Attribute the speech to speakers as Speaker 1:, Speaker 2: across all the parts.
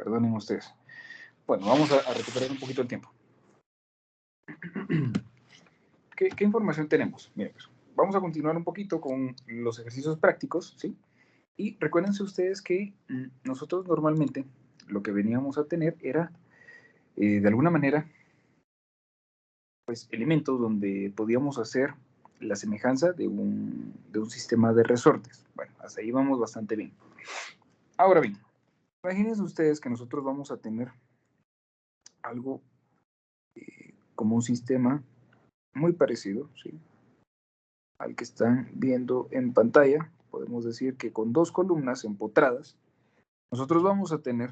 Speaker 1: Perdonen ustedes. Bueno, vamos a recuperar un poquito el tiempo. ¿Qué información tenemos? Miren, pues, vamos a continuar un poquito con los ejercicios prácticos, ¿sí? Y recuérdense ustedes que nosotros normalmente lo que veníamos a tener era, de alguna manera, pues, elementos donde podíamos hacer la semejanza de un sistema de resortes. Bueno, hasta ahí vamos bastante bien. Ahora bien, imagínense ustedes que nosotros vamos a tener algo como un sistema muy parecido, ¿sí?, al que están viendo en pantalla. Podemos decir que con dos columnas empotradas, nosotros vamos a tener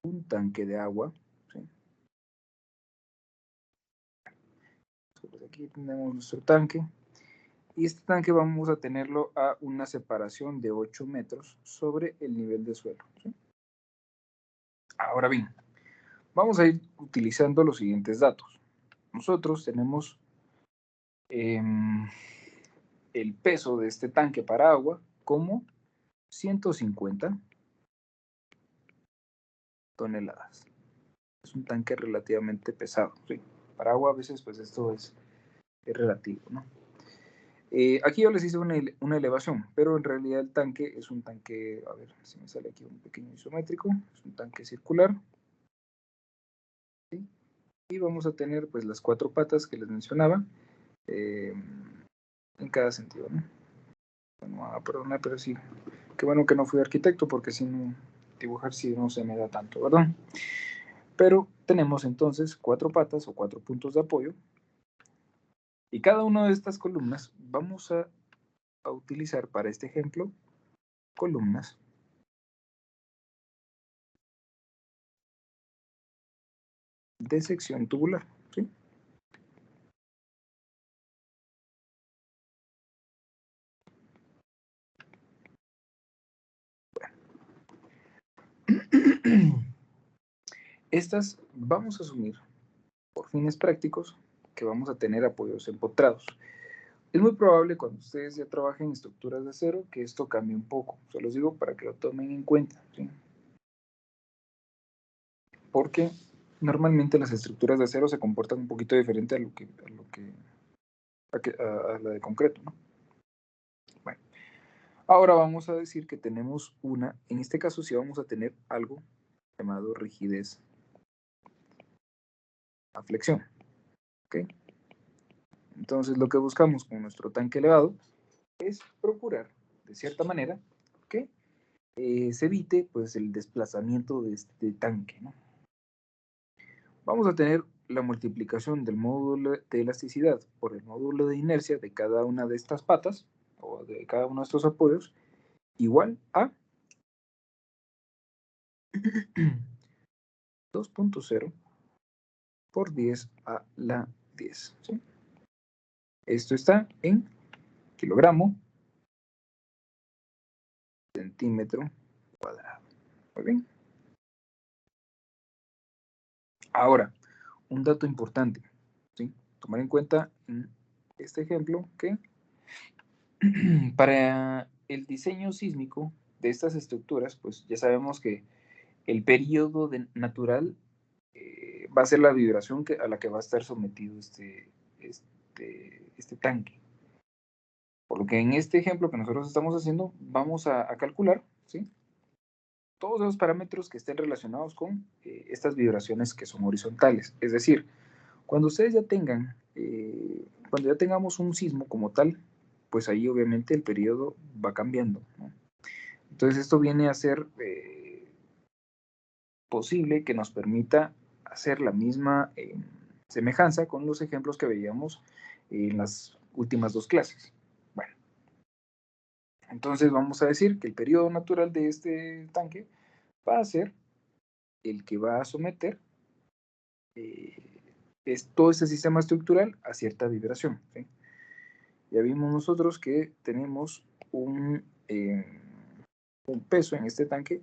Speaker 1: un tanque de agua, ¿sí? Entonces aquí tenemos nuestro tanque, y este tanque vamos a tenerlo a una separación de 8 metros sobre el nivel de suelo, ¿sí? Ahora bien, vamos a ir utilizando los siguientes datos. Nosotros tenemos el peso de este tanque para agua como 150 toneladas. Es un tanque relativamente pesado, ¿sí? Para agua a veces pues esto es relativo, ¿no? Aquí yo les hice una elevación, pero en realidad el tanque es un tanque, a ver si me sale aquí un pequeño isométrico, es un tanque circular, ¿sí? Y vamos a tener pues las 4 patas que les mencionaba, en cada sentido, ¿no? Bueno, perdona, pero sí, qué bueno que no fui arquitecto, porque si no, dibujar sí no se me da tanto, ¿verdad? Pero tenemos entonces 4 patas o 4 puntos de apoyo, y cada una de estas columnas vamos a utilizar para este ejemplo columnas de sección tubular, ¿sí? Estas vamos a asumir, por fines prácticos, que vamos a tener apoyos empotrados. Es muy probable cuando ustedes ya trabajen en estructuras de acero que esto cambie un poco. Se los digo para que lo tomen en cuenta, ¿sí? Porque normalmente las estructuras de acero se comportan un poquito diferente a la de concreto, ¿no? Bueno, ahora vamos a decir que tenemos en este caso sí vamos a tener algo llamado rigidez a flexión, ¿ok? Entonces lo que buscamos con nuestro tanque elevado es procurar, de cierta manera, que se evite pues, el desplazamiento de este tanque, ¿no? Vamos a tener la multiplicación del módulo de elasticidad por el módulo de inercia de cada una de estas patas, o de cada uno de estos apoyos, igual a 2.0 por 10 a la 10, ¿sí? Esto está en kilogramo centímetro cuadrado. Muy bien. Ahora, un dato importante, ¿sí? Tomar en cuenta en este ejemplo que para el diseño sísmico de estas estructuras, pues ya sabemos que el periodo natural va a ser la vibración a la que va a estar sometido este tanque. Por lo que en este ejemplo que nosotros estamos haciendo, vamos a calcular, ¿sí?, todos esos parámetros que estén relacionados con estas vibraciones que son horizontales. Es decir, cuando ustedes ya tengan, cuando ya tengamos un sismo como tal, pues ahí obviamente el periodo va cambiando, ¿no? Entonces esto viene a ser posible que nos permita hacer la misma semejanza con los ejemplos que veíamos en las últimas 2 clases. Bueno, entonces vamos a decir que el periodo natural de este tanque va a ser el que va a someter todo este sistema estructural a cierta vibración, ¿sí? Ya vimos nosotros que tenemos un peso en este tanque,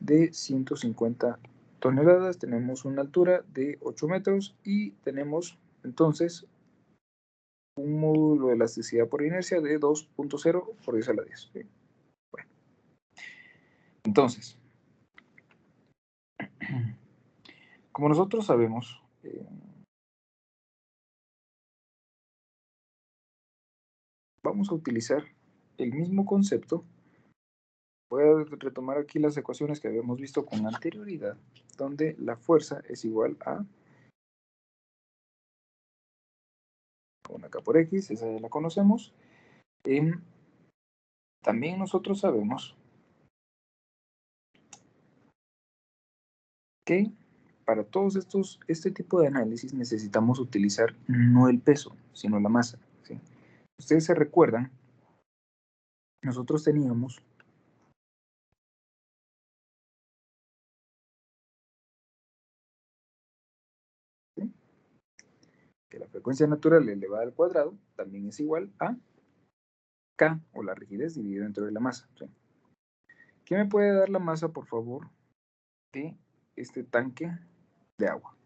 Speaker 1: de 150 toneladas, tenemos una altura de 8 metros y tenemos entonces un módulo de elasticidad por inercia de 2.0 por 10 a la 10, ¿sí? Entonces, como nosotros sabemos, vamos a utilizar el mismo concepto. Voy a retomar aquí las ecuaciones que habíamos visto con anterioridad, donde la fuerza es igual a 1K por X, esa ya la conocemos. También nosotros sabemos que para todos este tipo de análisis necesitamos utilizar no el peso, sino la masa, ¿sí? Ustedes se recuerdan, nosotros teníamos ¿sí? que la frecuencia natural elevada al cuadrado también es igual a K, o la rigidez, dividido entre la masa, ¿sí? ¿Quién me puede dar la masa, por favor, de este tanque de agua?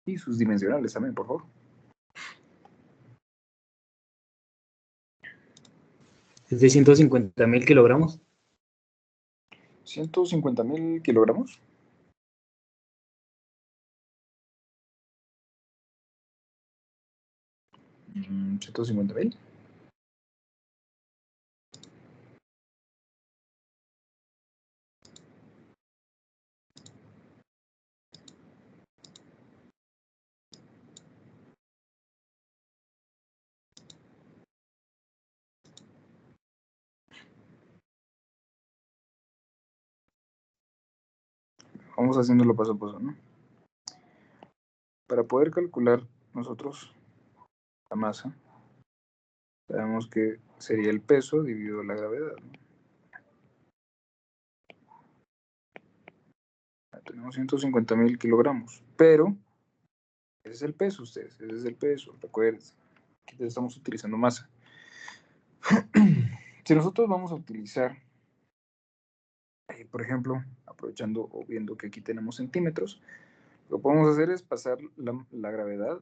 Speaker 1: Y sus dimensionales también, por favor.
Speaker 2: Es de 150.000 kilogramos.
Speaker 1: 150.000 kilogramos. ¿150.000? Vamos haciéndolo paso a paso, ¿no? Para poder calcular nosotros la masa, sabemos que sería el peso dividido la gravedad, ¿no? Tenemos 150.000 kilogramos, pero ese es el peso, ustedes, ese es el peso, recuerden, aquí estamos utilizando masa. Si nosotros vamos a utilizar, por ejemplo, aprovechando o viendo que aquí tenemos centímetros, lo que podemos hacer es pasar la gravedad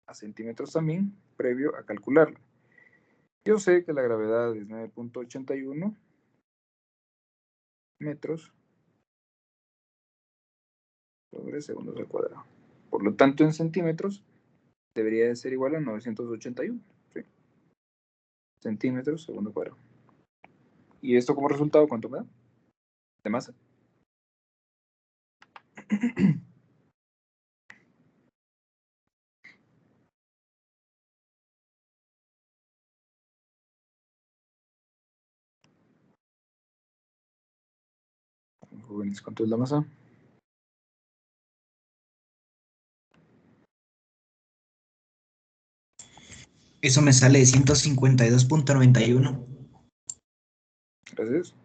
Speaker 1: a centímetros también, previo a calcularla. Yo sé que la gravedad es 9.81 metros sobre segundos al cuadrado. Por lo tanto, en centímetros debería de ser igual a 981, ¿sí? Centímetros segundo cuadrado. ¿Y esto como resultado cuánto me da? ¿De masa? Jóvenes, ¿cuánto es la masa?
Speaker 3: Eso me sale de 152.91.
Speaker 1: Gracias.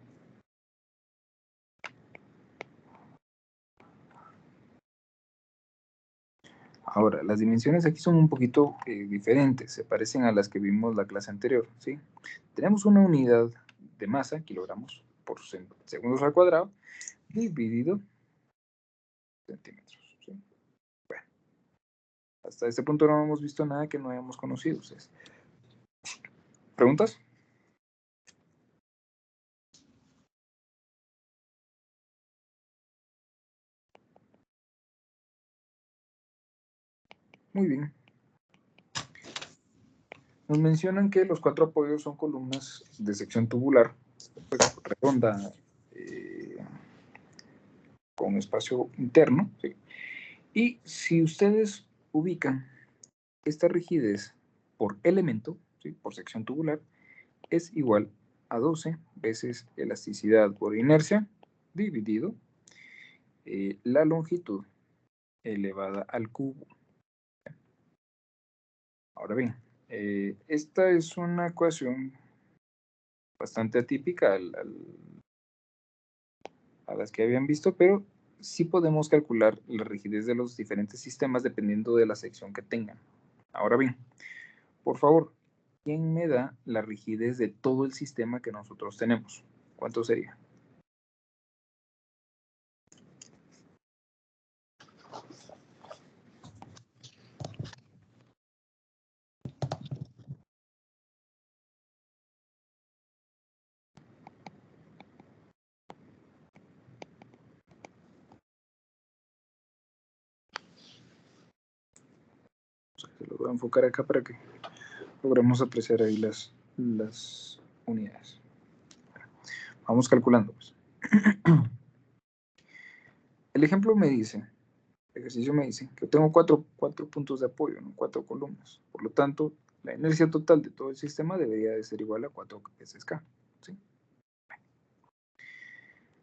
Speaker 1: Ahora, las dimensiones aquí son un poquito diferentes, se parecen a las que vimos la clase anterior, ¿sí? Tenemos una unidad de masa, kilogramos por segundos al cuadrado, dividido centímetros, ¿sí? Bueno, hasta este punto no hemos visto nada que no hayamos conocido ustedes. ¿Preguntas? Muy bien. Nos mencionan que los 4 apoyos son columnas de sección tubular, pues, redonda, con espacio interno, ¿sí? Y si ustedes ubican esta rigidez por elemento, ¿sí? Por sección tubular, es igual a 12 veces elasticidad por inercia dividido la longitud elevada al cubo. Ahora bien, esta es una ecuación bastante atípica a las que habían visto, pero sí podemos calcular la rigidez de los diferentes sistemas dependiendo de la sección que tengan. Ahora bien, por favor, ¿quién me da la rigidez de todo el sistema que nosotros tenemos? ¿Cuánto sería? Se lo voy a enfocar acá para que logremos apreciar ahí las unidades. Vamos calculando, pues. El ejemplo me dice, el ejercicio me dice que tengo cuatro puntos de apoyo, ¿no? 4 columnas. Por lo tanto, la inercia total de todo el sistema debería de ser igual a 4 veces K. ¿Sí?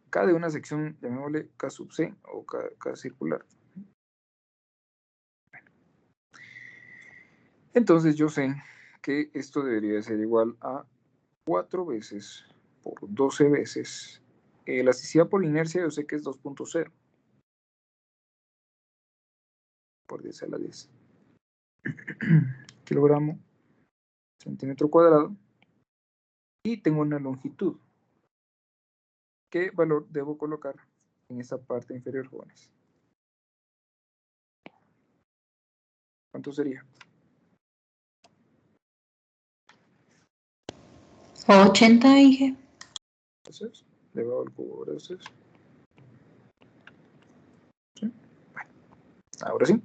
Speaker 1: K de una sección, llamémosle K sub C o K circular. Entonces yo sé que esto debería de ser igual a 4 veces por 12 veces. Elasticidad por inercia yo sé que es 2.0 por 10 a la 10 kilogramo centímetro cuadrado, y tengo una longitud. ¿Qué valor debo colocar en esta parte inferior, jóvenes? ¿Cuánto sería?
Speaker 4: 80, dije.
Speaker 1: Entonces, elevado al cubo, gracias. ¿Sí? Bueno, ahora sí.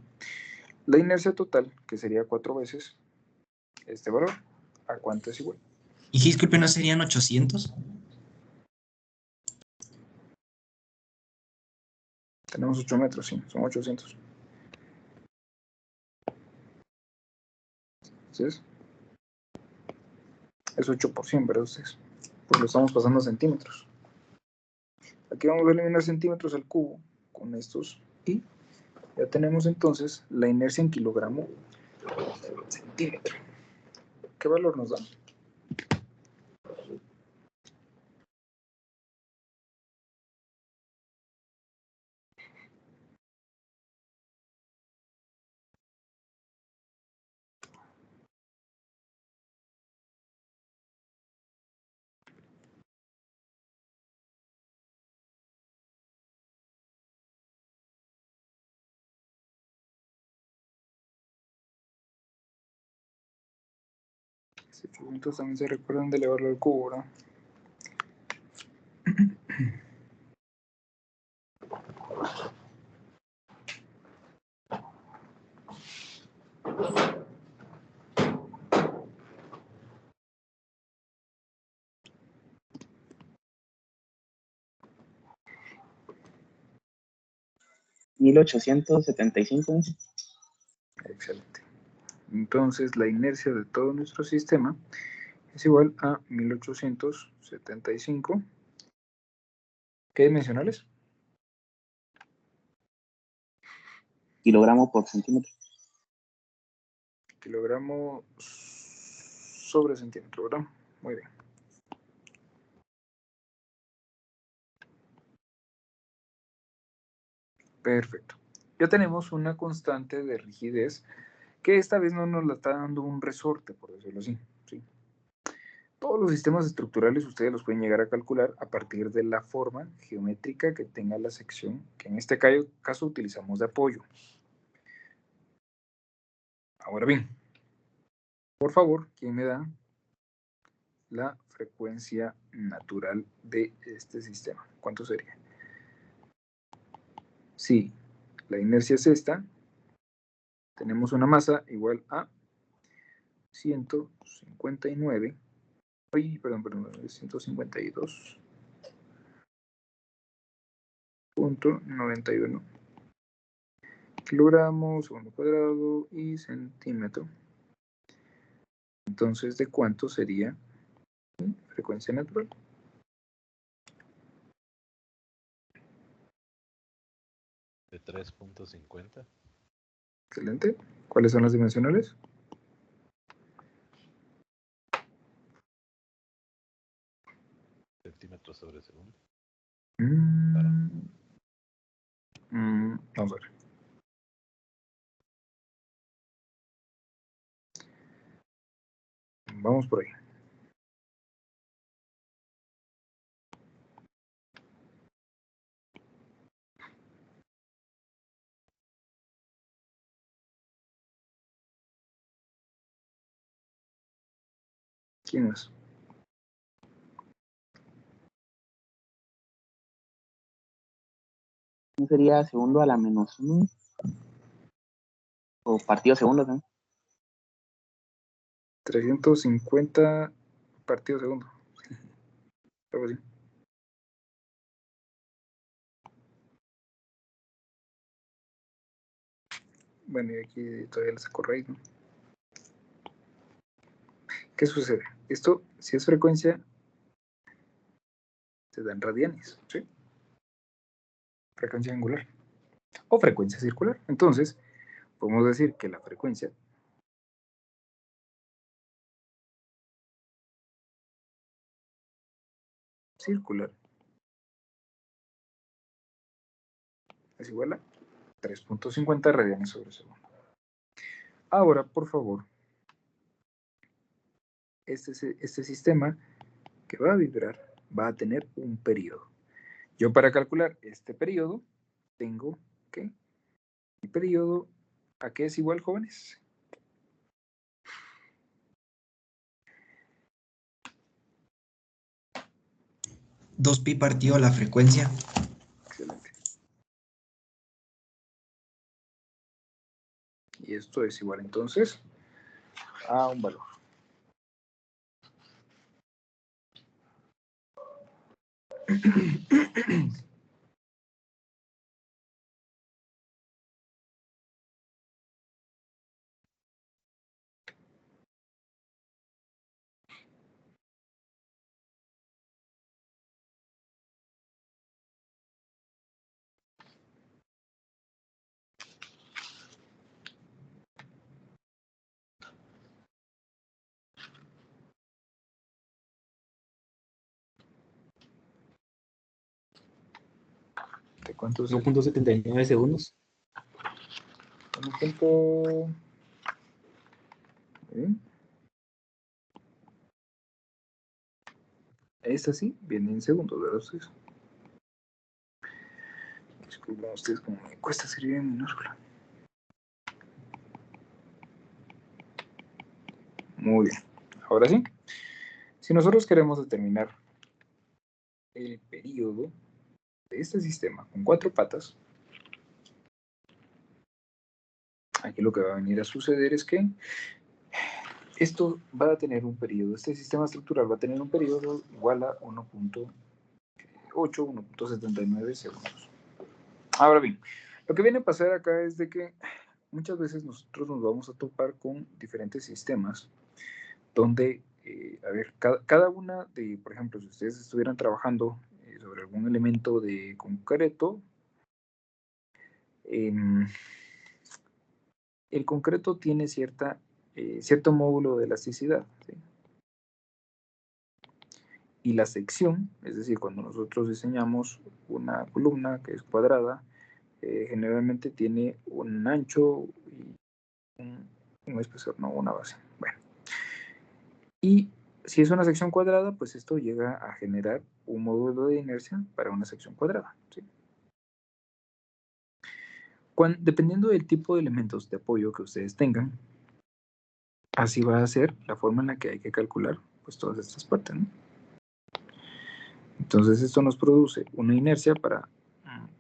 Speaker 1: La inercia total, que sería 4 veces este valor, ¿a cuánto es igual?
Speaker 3: Y disculpe, ¿no serían 800?
Speaker 1: Tenemos 8 metros, sí, son 800. Entonces, es 8 por 100, ¿verdad ustedes? Pues lo estamos pasando a centímetros. Aquí vamos a eliminar centímetros al cubo con estos y ya tenemos entonces la inercia en kilogramo centímetro. ¿Qué valor nos da? Este 800 también se recuerdan de elevarlo al cubo, ¿no?
Speaker 2: $1,875.
Speaker 1: Excelente. Entonces la inercia de todo nuestro sistema es igual a 1875. ¿Qué dimensionales?
Speaker 2: Kilogramo por centímetro.
Speaker 1: Kilogramo sobre centímetro, ¿verdad? Muy bien. Perfecto. Ya tenemos una constante de rigidez que esta vez no nos la está dando un resorte, por decirlo así. ¿Sí? Todos los sistemas estructurales ustedes los pueden llegar a calcular a partir de la forma geométrica que tenga la sección, que en este caso utilizamos de apoyo. Ahora bien, por favor, ¿quién me da la frecuencia natural de este sistema? ¿Cuánto sería? Si la inercia es esta, tenemos una masa igual a 159, perdón, 152.91 kilogramos, segundo cuadrado y centímetro. Entonces, ¿de cuánto sería frecuencia natural?
Speaker 5: De 3.50.
Speaker 1: Excelente. ¿Cuáles son las dimensionales?
Speaker 5: Centímetros sobre segundo.
Speaker 1: Vamos a ver. Vamos por ahí. ¿Quién es?
Speaker 2: ¿No sería segundo a la menos 1? O partido segundo, ¿no?
Speaker 1: 350 partido segundo. Algo así. Bueno, y aquí todavía le saco raíz, ¿no? ¿Qué sucede? Esto, si es frecuencia, se da en radianes, ¿sí? Frecuencia angular o frecuencia circular. Entonces, podemos decir que la frecuencia circular es igual a 3.50 radianes sobre segundo. Ahora, por favor, este sistema que va a vibrar va a tener un periodo. Yo para calcular este periodo tengo que mi periodo, ¿a qué es igual, jóvenes?
Speaker 3: 2pi partido la frecuencia.
Speaker 1: Excelente. Y esto es igual entonces a un valor. ¿De cuántos?
Speaker 6: 1.79 segundos.
Speaker 1: 1. ¿Eh? Esta sí viene en segundos, ¿verdad ustedes? Disculpen ustedes como me cuesta escribir en minúscula. Muy bien. Ahora sí. Si nosotros queremos determinar el periodo de este sistema con 4 patas, aquí lo que va a venir a suceder es que esto va a tener un periodo, este sistema estructural va a tener un periodo igual a 1.8, 1.79 segundos. Ahora bien, lo que viene a pasar acá es de que muchas veces nosotros nos vamos a topar con diferentes sistemas donde, a ver, cada una de, por ejemplo, si ustedes estuvieran trabajando sobre algún elemento de concreto, el concreto tiene cierto módulo de elasticidad, ¿sí? Y la sección, es decir, cuando nosotros diseñamos una columna que es cuadrada, generalmente tiene un ancho y un espesor, no una base. Bueno, y si es una sección cuadrada, pues esto llega a generar un módulo de inercia para una sección cuadrada, ¿sí? Dependiendo del tipo de elementos de apoyo que ustedes tengan, así va a ser la forma en la que hay que calcular pues todas estas partes, ¿no? Entonces esto nos produce una inercia para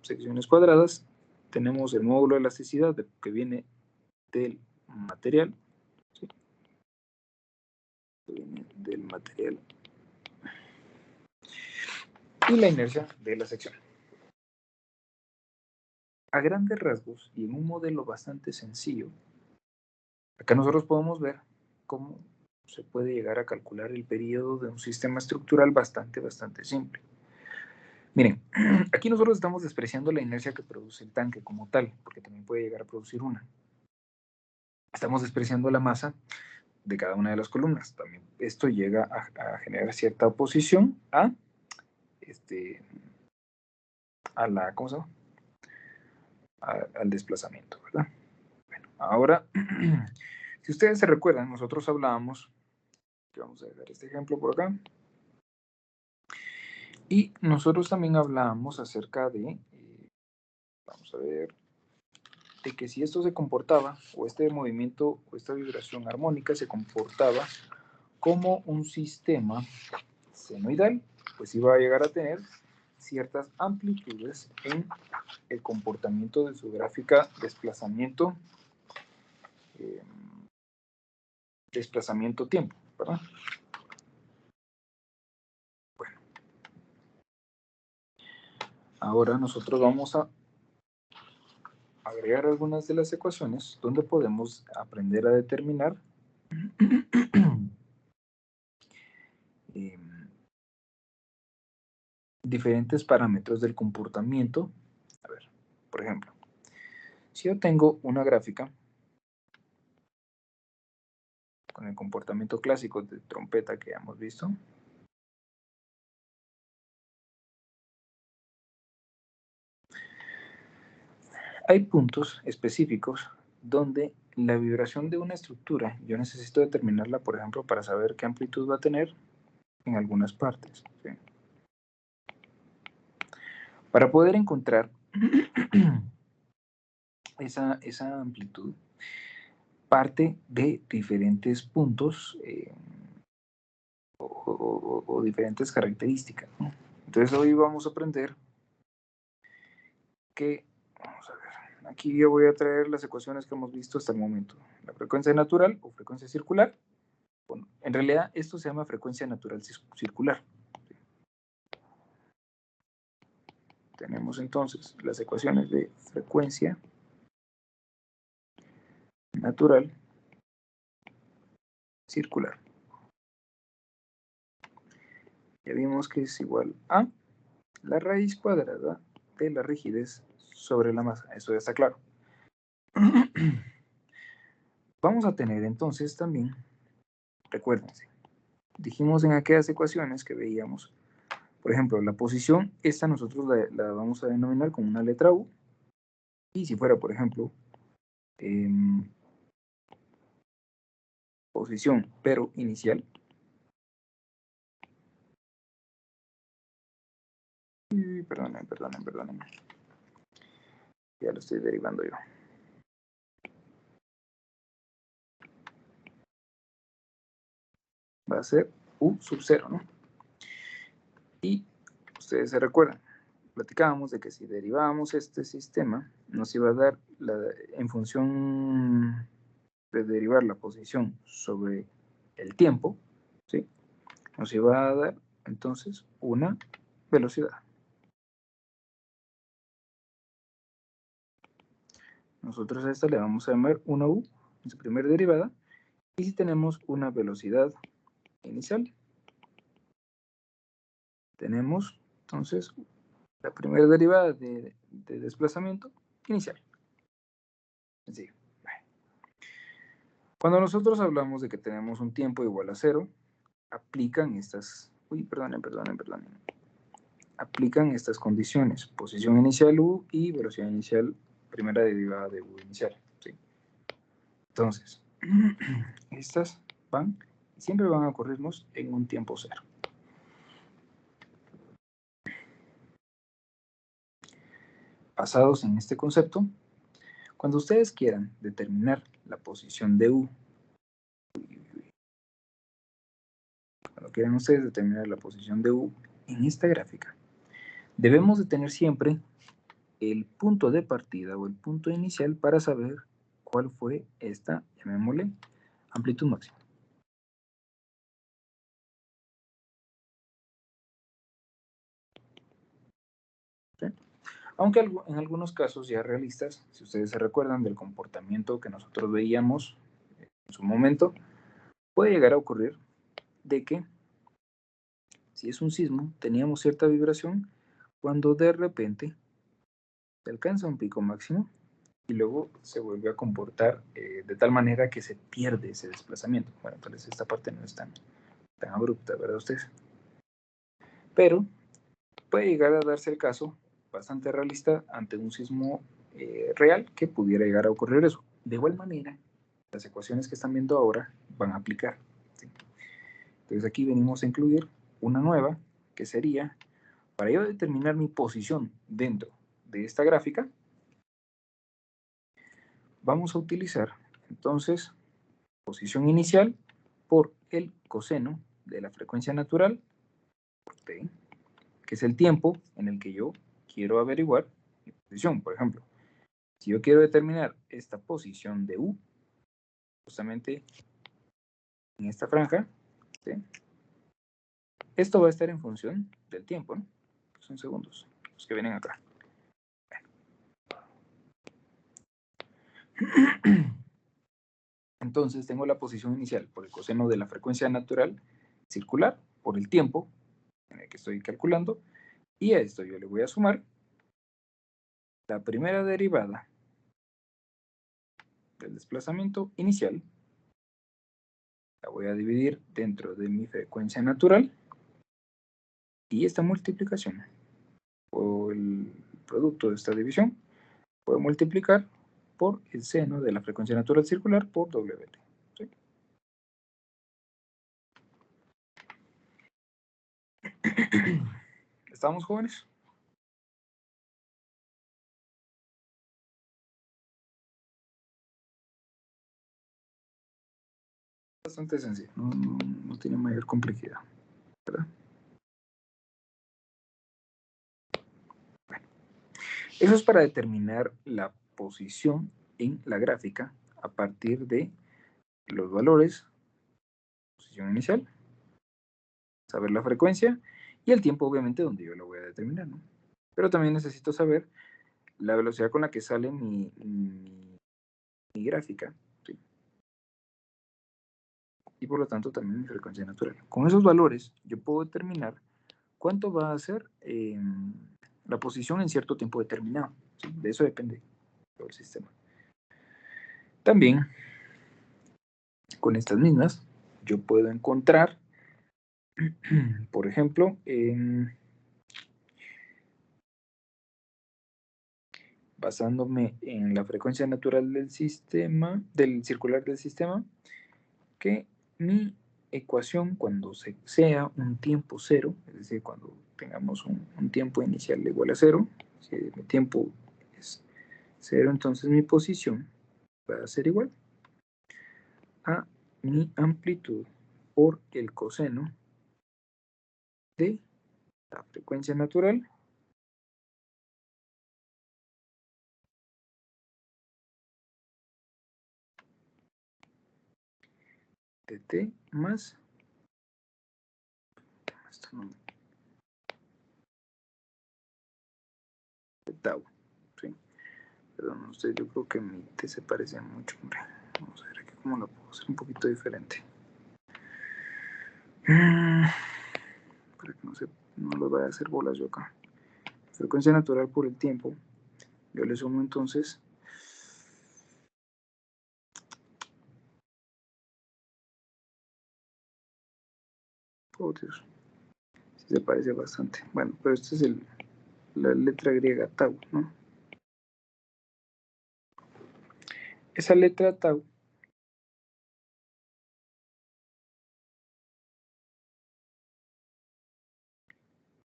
Speaker 1: secciones cuadradas. Tenemos el módulo de elasticidad que viene del material, ¿sí? Viene del material y la inercia de la sección. A grandes rasgos y en un modelo bastante sencillo, acá nosotros podemos ver cómo se puede llegar a calcular el periodo de un sistema estructural bastante simple. Miren, aquí nosotros estamos despreciando la inercia que produce el tanque como tal, porque también puede llegar a producir una. Estamos despreciando la masa de cada una de las columnas. También esto llega a generar cierta oposición a la, ¿cómo se llama? Al desplazamiento, ¿verdad? Bueno, ahora, si ustedes se recuerdan, nosotros hablábamos, vamos a dejar este ejemplo por acá, y nosotros también hablábamos acerca de, vamos a ver, de que si esto se comportaba, o este movimiento, o esta vibración armónica se comportaba como un sistema senoidal, pues iba a llegar a tener ciertas amplitudes en el comportamiento de su gráfica desplazamiento desplazamiento-tiempo, ¿verdad? Bueno. Ahora nosotros vamos a agregar algunas de las ecuaciones donde podemos aprender a determinar diferentes parámetros del comportamiento. A ver, por ejemplo, si yo tengo una gráfica con el comportamiento clásico de trompeta que ya hemos visto, hay puntos específicos donde la vibración de una estructura, yo necesito determinarla, por ejemplo, para saber qué amplitud va a tener en algunas partes, ¿sí? Para poder encontrar esa amplitud, parte de diferentes puntos o diferentes características, ¿no? Entonces hoy vamos a aprender que, vamos a ver, aquí yo voy a traer las ecuaciones que hemos visto hasta el momento. La frecuencia natural o frecuencia circular. Bueno, en realidad esto se llama frecuencia natural circular. Tenemos entonces las ecuaciones de frecuencia natural circular. Ya vimos que es igual a la raíz cuadrada de la rigidez sobre la masa. Eso ya está claro. Vamos a tener entonces también, recuérdense, dijimos en aquellas ecuaciones que veíamos, por ejemplo, la posición, esta nosotros la vamos a denominar como una letra U. Y si fuera, por ejemplo, posición, pero inicial. Perdonen. Ya lo estoy derivando yo. Va a ser U sub 0, ¿no? Y ustedes se recuerdan, platicábamos de que si derivábamos este sistema, nos iba a dar, en función de derivar la posición sobre el tiempo, ¿sí? Nos iba a dar entonces una velocidad. Nosotros a esta le vamos a llamar una U en su primera derivada. Y si tenemos una velocidad inicial, tenemos entonces la primera derivada de desplazamiento inicial. Así. Cuando nosotros hablamos de que tenemos un tiempo igual a 0, aplican estas, aplican estas condiciones, posición inicial U y velocidad inicial, primera derivada de U inicial, ¿sí? Entonces, estas siempre van a ocurrirnos en un tiempo 0. Basados en este concepto, cuando ustedes quieran determinar la posición de U, en esta gráfica, debemos de tener siempre el punto de partida o el punto inicial para saber cuál fue esta, llamémosle, amplitud máxima. ¿Sí? Aunque en algunos casos ya realistas, si ustedes se recuerdan del comportamiento que nosotros veíamos en su momento, puede llegar a ocurrir de que si es un sismo, teníamos cierta vibración cuando de repente se alcanza un pico máximo y luego se vuelve a comportar de tal manera que se pierde ese desplazamiento. Bueno, entonces esta parte no es tan abrupta, ¿verdad ustedes? Pero puede llegar a darse el caso bastante realista ante un sismo real que pudiera llegar a ocurrir eso. De igual manera, las ecuaciones que están viendo ahora van a aplicar, ¿sí? Entonces aquí venimos a incluir una nueva que sería, para yo determinar mi posición dentro de esta gráfica, vamos a utilizar entonces posición inicial por el coseno de la frecuencia natural por t, que es el tiempo en el que yo quiero averiguar mi posición. Por ejemplo, si yo quiero determinar esta posición de U, justamente en esta franja, ¿sí? Esto va a estar en función del tiempo, ¿no? Son segundos los que vienen acá. Entonces tengo la posición inicial por el coseno de la frecuencia natural circular, por el tiempo en el que estoy calculando, y a esto yo le voy a sumar la primera derivada del desplazamiento inicial, la voy a dividir dentro de mi frecuencia natural, y esta multiplicación, o el producto de esta división, puedo multiplicar por el seno de la frecuencia natural circular por WT. ¿Sí? ¿Estamos, jóvenes? Bastante sencillo, no tiene mayor complejidad, ¿verdad? Bueno, eso es para determinar la posición en la gráfica a partir de los valores, posición inicial, saber la frecuencia y el tiempo, obviamente, donde yo lo voy a determinar, ¿no? Pero también necesito saber la velocidad con la que sale mi gráfica, ¿sí? Y por lo tanto también mi frecuencia natural. Con esos valores yo puedo determinar cuánto va a ser la posición en cierto tiempo determinado, ¿sí? De eso depende todo el sistema. También, con estas mismas, yo puedo encontrar, por ejemplo, basándome en la frecuencia natural del sistema, del circular del sistema, que mi ecuación, cuando sea un tiempo cero, es decir, cuando tengamos un tiempo inicial igual a cero, si mi tiempo es cero, entonces mi posición va a ser igual a mi amplitud por el coseno de la frecuencia natural de t más de tau. ¿Sí? Perdón, usted, yo creo que mi t se parece mucho, hombre. Vamos a ver aquí cómo lo puedo hacer un poquito diferente. Para que no lo vaya a hacer bolas yo acá. Frecuencia natural por el tiempo. Yo le sumo entonces oh Dios, sí se parece bastante. Bueno, pero esta es la letra griega tau, ¿no? Esa letra tau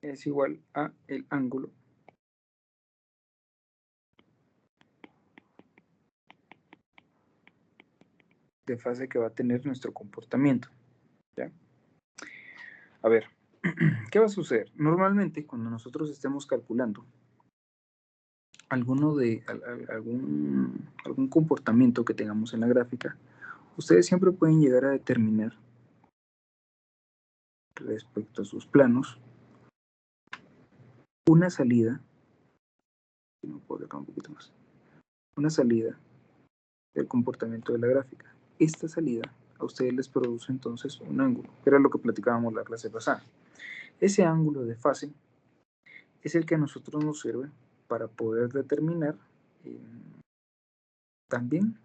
Speaker 1: es igual a el ángulo de fase que va a tener nuestro comportamiento, ¿ya? A ver, ¿qué va a suceder? Normalmente, cuando nosotros estemos calculando algún comportamiento que tengamos en la gráfica, ustedes siempre pueden llegar a determinar respecto a sus planos una salida, si no puedo acá un poquito más, una salida del comportamiento de la gráfica. Esta salida a ustedes les produce entonces un ángulo, que era lo que platicábamos la clase pasada. Ese ángulo de fase es el que a nosotros nos sirve para poder determinar también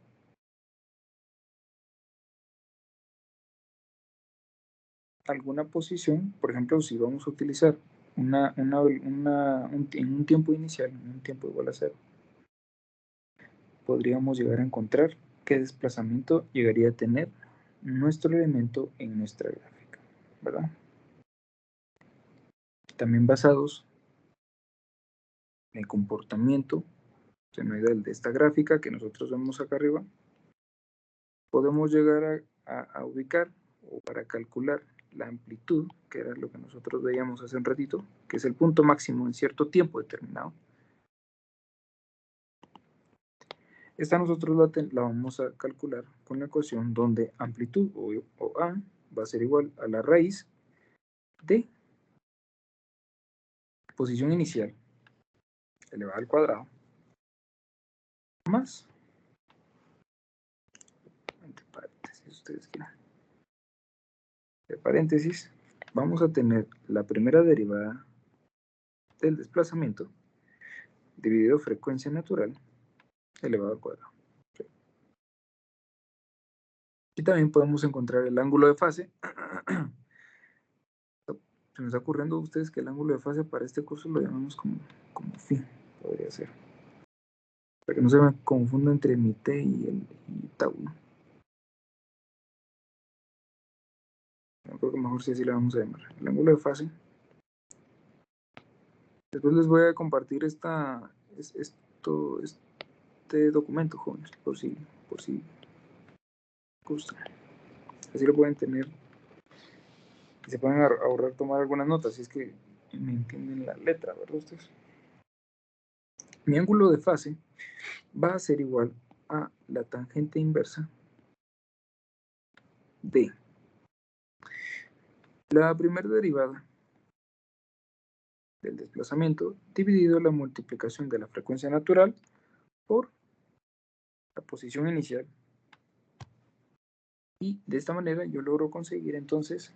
Speaker 1: alguna posición. Por ejemplo, si vamos a utilizar en un tiempo inicial, en un tiempo igual a cero, podríamos llegar a encontrar qué desplazamiento llegaría a tener nuestro elemento en nuestra gráfica, ¿verdad? También basados en el comportamiento senoidal de esta gráfica que nosotros vemos acá arriba, podemos llegar a ubicar o para calcular la amplitud, que era lo que nosotros veíamos hace un ratito, que es el punto máximo en cierto tiempo determinado. Esta nosotros la vamos a calcular con la ecuación donde amplitud o A va a ser igual a la raíz de posición inicial elevada al cuadrado más, entre paréntesis, ustedes quieran, de paréntesis, vamos a tener la primera derivada del desplazamiento dividido frecuencia natural elevado al cuadrado. ¿Sí? Y también podemos encontrar el ángulo de fase. Se me está ocurriendo a ustedes que el ángulo de fase para este curso lo llamamos como phi, podría ser. Para que no se me confunda entre mi t y tau, ¿no? Yo creo que mejor sí así le vamos a llamar. El ángulo de fase. Después les voy a compartir este documento, jóvenes, por si gustan. Así lo pueden tener y se pueden ahorrar tomar algunas notas, si es que me entienden la letra, ¿verdad ustedes? Mi ángulo de fase va a ser igual a la tangente inversa de la primera derivada del desplazamiento dividido la multiplicación de la frecuencia natural por la posición inicial. Y de esta manera yo logro conseguir entonces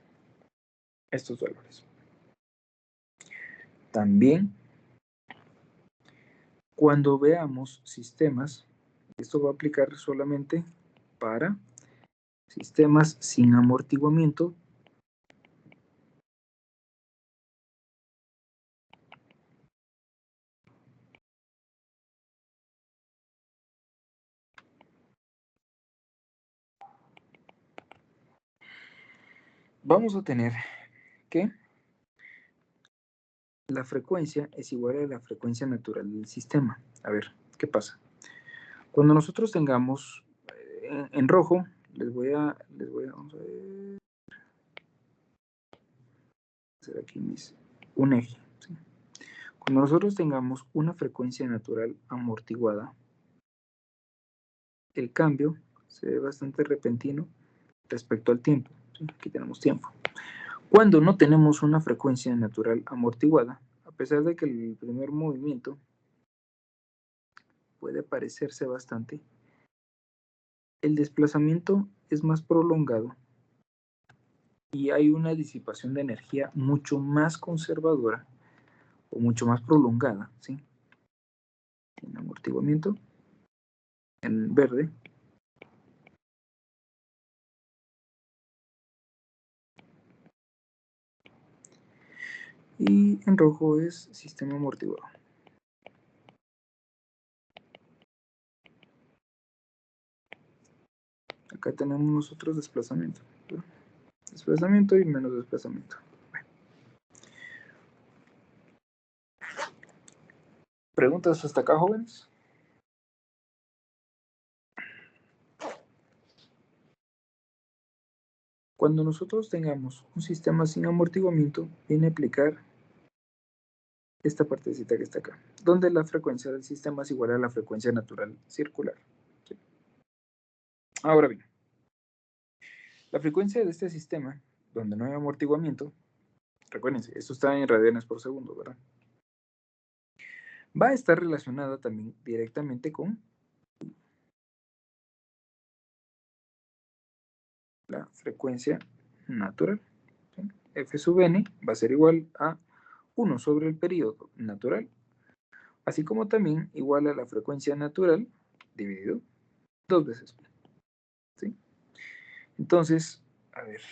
Speaker 1: estos valores. También, cuando veamos sistemas, esto va a aplicar solamente para sistemas sin amortiguamiento vamos a tener que la frecuencia es igual a la frecuencia natural del sistema. A ver, ¿qué pasa? Cuando nosotros tengamos en rojo, vamos a ver, hacer aquí un eje. ¿Sí? Cuando nosotros tengamos una frecuencia natural amortiguada, el cambio se ve bastante repentino respecto al tiempo. ¿Sí? Aquí tenemos tiempo. Cuando no tenemos una frecuencia natural amortiguada, a pesar de que el primer movimiento puede parecerse bastante, el desplazamiento es más prolongado y hay una disipación de energía mucho más conservadora o mucho más prolongada, ¿sí? En amortiguamiento, en verde, y en rojo es sistema amortiguado. Acá tenemos nosotros desplazamiento, ¿verdad? Desplazamiento y menos desplazamiento. Bueno. ¿Preguntas hasta acá, jóvenes? Cuando nosotros tengamos un sistema sin amortiguamiento, viene a aplicar esta partecita que está acá, donde la frecuencia del sistema es igual a la frecuencia natural circular. ¿Sí? Ahora bien, la frecuencia de este sistema, donde no hay amortiguamiento, recuérdense, esto está en radianes por segundo, ¿verdad? Va a estar relacionada también directamente con la frecuencia natural. ¿Sí? F sub n va a ser igual a 1 sobre el periodo natural, así como también igual a la frecuencia natural dividido 2 veces. ¿Sí? Entonces, a ver.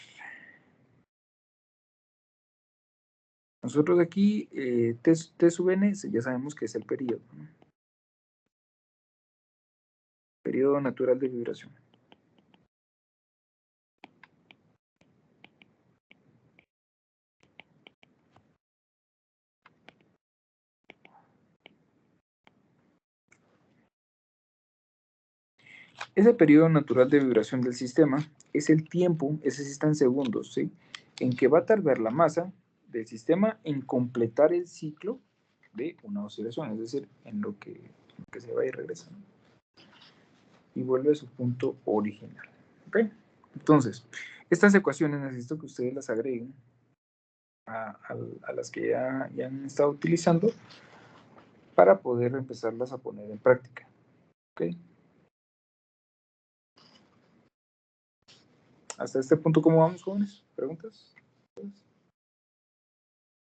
Speaker 1: Nosotros aquí, T sub n, ya sabemos que es el periodo, ¿no? Periodo natural de vibración. Ese periodo natural de vibración del sistema es el tiempo, ese sí está en segundos, ¿sí? En que va a tardar la masa del sistema en completar el ciclo de una oscilación, es decir, en lo que se va y regresa, ¿no? y vuelve a su punto original. ¿Ok? Entonces, estas ecuaciones necesito que ustedes las agreguen a las que ya han estado utilizando para poder empezarlas a poner en práctica. ¿Ok? Hasta este punto, ¿cómo vamos, jóvenes? ¿Preguntas?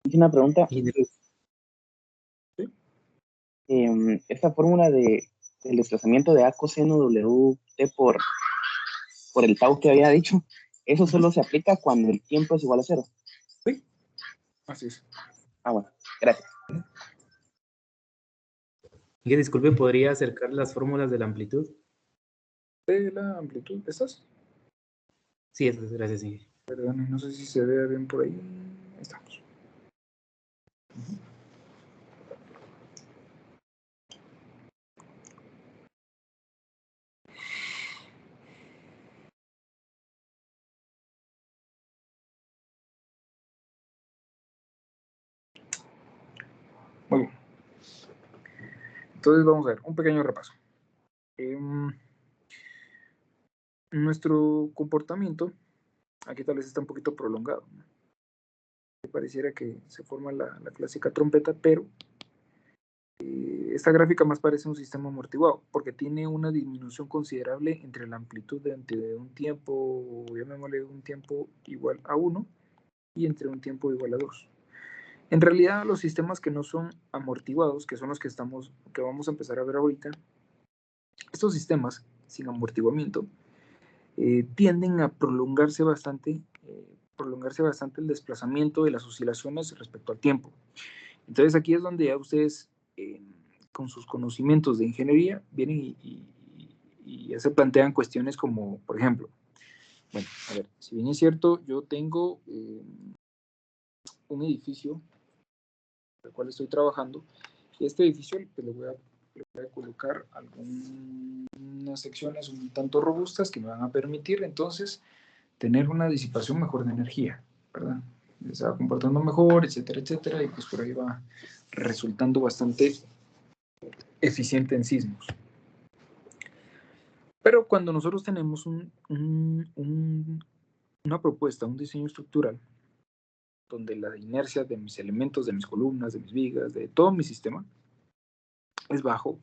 Speaker 2: Hice una pregunta.
Speaker 3: Ingeniero,
Speaker 1: ¿Sí?
Speaker 2: Esta fórmula del desplazamiento de A coseno WT por el tau que había dicho, eso solo se aplica cuando el tiempo es igual a 0.
Speaker 1: Sí, así es.
Speaker 2: Ah, bueno, gracias.
Speaker 6: Miguel, disculpe, ¿podría acercar las fórmulas de la amplitud?
Speaker 1: De la amplitud, ¿estas?
Speaker 6: Sí, gracias, Miguel.
Speaker 1: Perdón, no sé si se ve bien por ahí. Ahí estamos. Muy bien. Entonces vamos a ver un pequeño repaso. Nuestro comportamiento, aquí tal vez está un poquito prolongado, ¿no? Pareciera que se forma la clásica trompeta, pero esta gráfica más parece un sistema amortiguado, porque tiene una disminución considerable entre la amplitud de un tiempo, llamémosle un tiempo igual a 1, y entre un tiempo igual a 2. En realidad, los sistemas que no son amortiguados, que son los que vamos a empezar a ver ahorita, estos sistemas sin amortiguamiento tienden a prolongarse bastante el desplazamiento de las oscilaciones respecto al tiempo. Entonces aquí es donde ya ustedes, con sus conocimientos de ingeniería, vienen y ya se plantean cuestiones como, por ejemplo, bueno, a ver, si bien es cierto, yo tengo un edificio el cual estoy trabajando, y este edificio pues, le voy a colocar algunas secciones un tanto robustas que me van a permitir entonces tener una disipación mejor de energía, ¿verdad? Se va comportando mejor, etcétera, etcétera, y pues por ahí va resultando bastante eficiente en sismos. Pero cuando nosotros tenemos una propuesta, un diseño estructural, donde la inercia de mis elementos, de mis columnas, de mis vigas, de todo mi sistema, es bajo,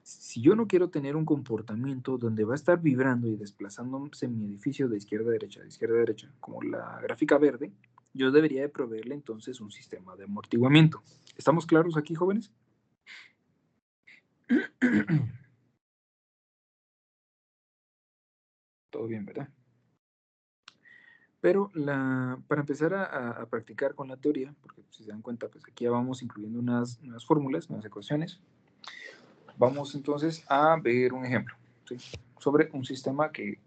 Speaker 1: si yo no quiero tener un comportamiento donde va a estar vibrando y desplazándose mi edificio de izquierda a derecha, como la gráfica verde, yo debería de proveerle entonces un sistema de amortiguamiento. ¿Estamos claros aquí, jóvenes? Todo bien, ¿verdad? Pero para empezar a practicar con la teoría, porque si se dan cuenta, pues aquí ya vamos incluyendo unas fórmulas, unas ecuaciones, vamos entonces a ver un ejemplo, ¿sí? Sobre un sistema que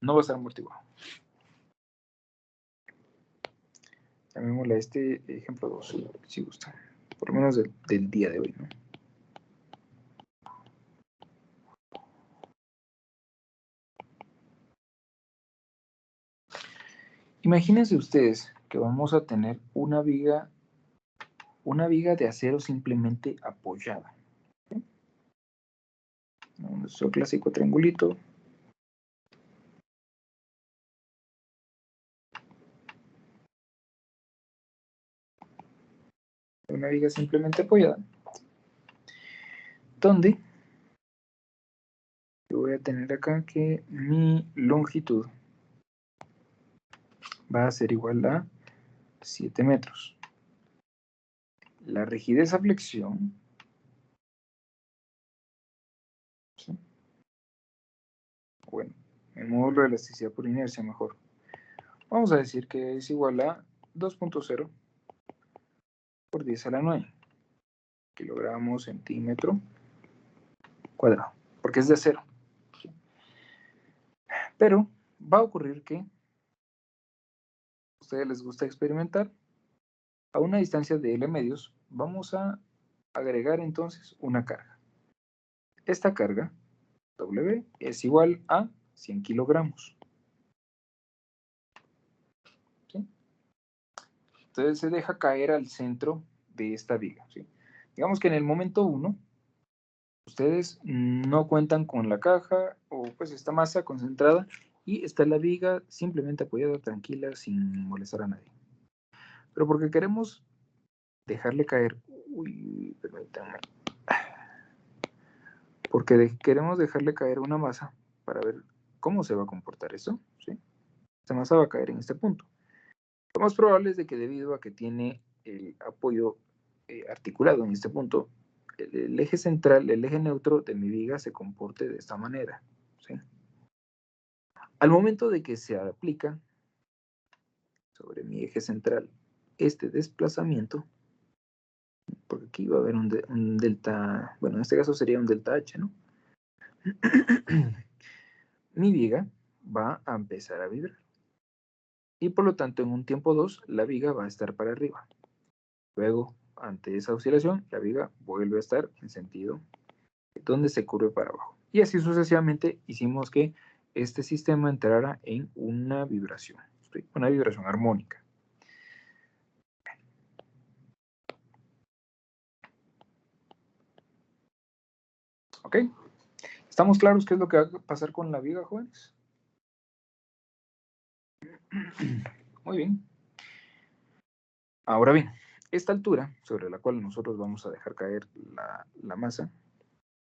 Speaker 1: no va a estar amortiguado. Llamémosle a este ejemplo 2, si gusta, por lo menos del día de hoy, ¿no? Imagínense ustedes que vamos a tener una viga de acero simplemente apoyada. ¿Sí? Nuestro clásico triangulito. Una viga simplemente apoyada. Donde yo voy a tener acá que mi longitud va a ser igual a 7 metros. La rigidez a flexión, ¿sí? Bueno, el módulo de elasticidad por inercia mejor. Vamos a decir que es igual a 2.0 por 10 a la 9 kilogramos centímetro cuadrado, porque es de acero. ¿Sí? Pero va a ocurrir que a ustedes les gusta experimentar. A una distancia de L medios, vamos a agregar entonces una carga. Esta carga, W, es igual a 100 kilogramos. ¿Sí? Entonces se deja caer al centro de esta viga. ¿Sí? Digamos que en el momento 1, Ustedes no cuentan con la caja o pues esta masa concentrada y está la viga simplemente apoyada tranquila sin molestar a nadie. Pero porque queremos dejarle caer, uy, permítanme, porque queremos dejarle caer una masa para ver cómo se va a comportar eso, ¿sí? Esta masa va a caer en este punto. Lo más probable es de que debido a que tiene el apoyo articulado en este punto, el eje central, el eje neutro de mi viga se comporte de esta manera, ¿sí? Al momento de que se aplica sobre mi eje central este desplazamiento, porque aquí va a haber un delta, bueno, en este caso sería un delta H, ¿no? Mi viga va a empezar a vibrar. Y por lo tanto, en un tiempo 2, la viga va a estar para arriba. Luego, ante esa oscilación, la viga vuelve a estar en sentido donde se curve para abajo. Y así sucesivamente hicimos que este sistema entrara en una vibración, ¿sí? Una vibración armónica. ¿Ok? ¿Estamos claros qué es lo que va a pasar con la viga, jóvenes? Muy bien. Ahora bien, esta altura sobre la cual nosotros vamos a dejar caer la masa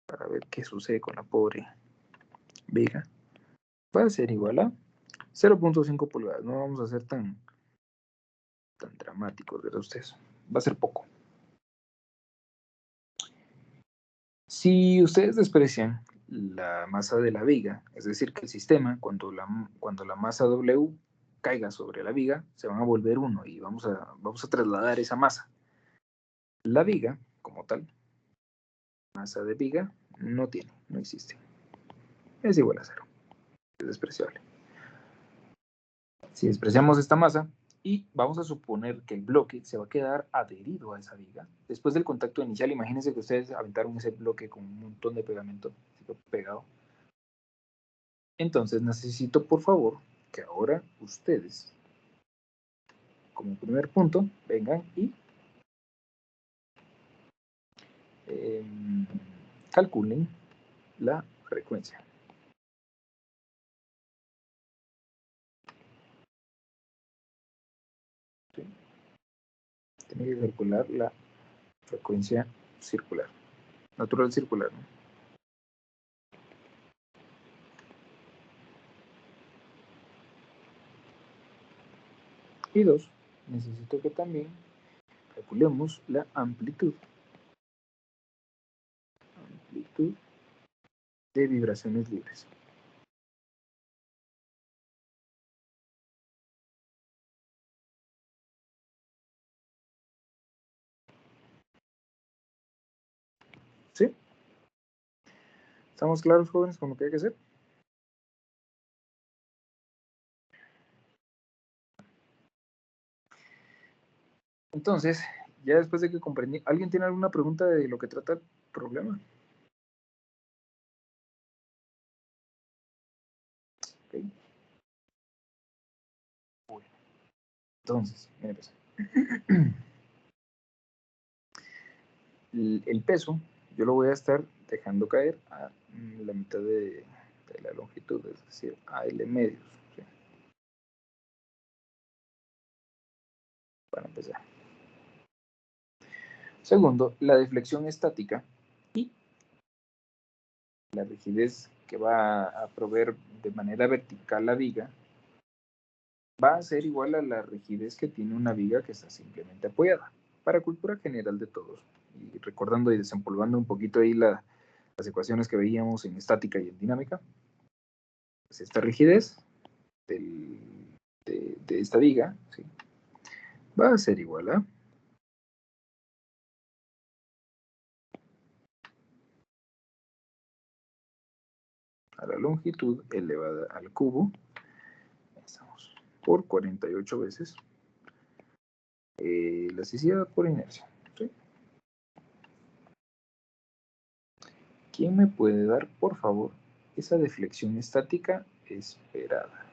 Speaker 1: para ver qué sucede con la pobre viga va a ser igual a 0.5 pulgadas. No vamos a ser tan dramáticos, ¿verdad ustedes? Va a ser poco. Si ustedes desprecian la masa de la viga, es decir, que el sistema, cuando la masa W caiga sobre la viga, se van a volver uno y vamos a trasladar esa masa. La viga, como tal, masa de viga, no existe. Es igual a cero. Es despreciable. Si despreciamos esta masa y vamos a suponer que el bloque se va a quedar adherido a esa viga, después del contacto inicial, imagínense que ustedes aventaron ese bloque con un montón de pegamento pegado. Entonces necesito, por favor, que ahora ustedes, como primer punto, vengan y eh, calculen la frecuencia. ¿Sí? Tienen que calcular la frecuencia circular, natural circular, ¿no? Y dos, necesito que también calculemos la amplitud de vibraciones libres. ¿Sí? ¿Estamos claros, jóvenes, con lo que hay que hacer? Entonces, ya después de que comprendí, ¿alguien tiene alguna pregunta de lo que trata el problema? Okay. Bueno, entonces, miren pues. El peso yo lo voy a estar dejando caer a la mitad de la longitud, es decir, a L medios, ¿sí? Para empezar. Segundo, la deflexión estática y la rigidez que va a proveer de manera vertical la viga va a ser igual a la rigidez que tiene una viga que está simplemente apoyada, para cultura general de todos. Y recordando y desempolvando un poquito ahí las ecuaciones que veíamos en estática y en dinámica, pues esta rigidez de esta viga, ¿sí?, va a ser igual a la longitud elevada al cubo, estamos, por 48 veces elasticidad por inercia. ¿Sí? ¿Quién me puede dar, por favor, esa deflexión estática esperada?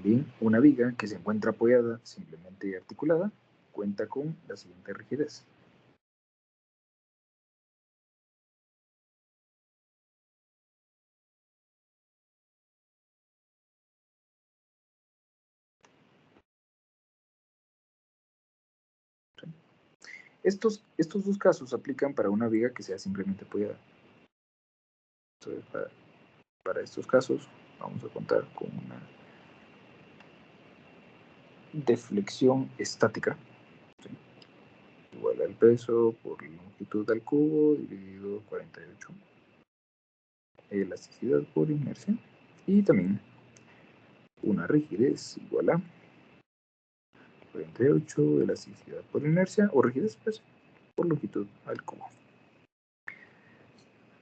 Speaker 1: Bien, una viga que se encuentra apoyada, simplemente articulada, cuenta con la siguiente rigidez. Estos dos casos aplican para una viga que sea simplemente apoyada. Entonces, para estos casos, vamos a contar con una deflexión estática, ¿sí? Igual al peso por la longitud al cubo dividido 48. Elasticidad por inercia. Y también una rigidez igual a 48, elasticidad por inercia, o rigidez pues, por longitud al cubo.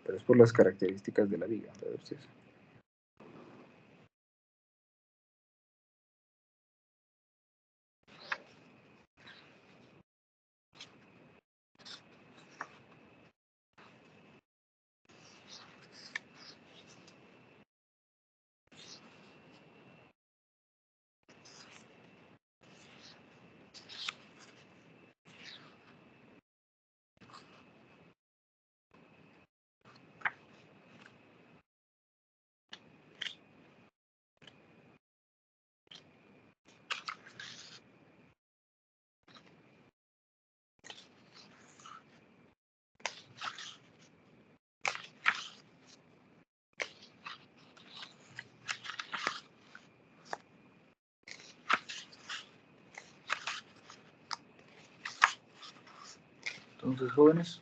Speaker 1: Pero es por las características de la viga, ¿verdad ustedes? Entonces, jóvenes,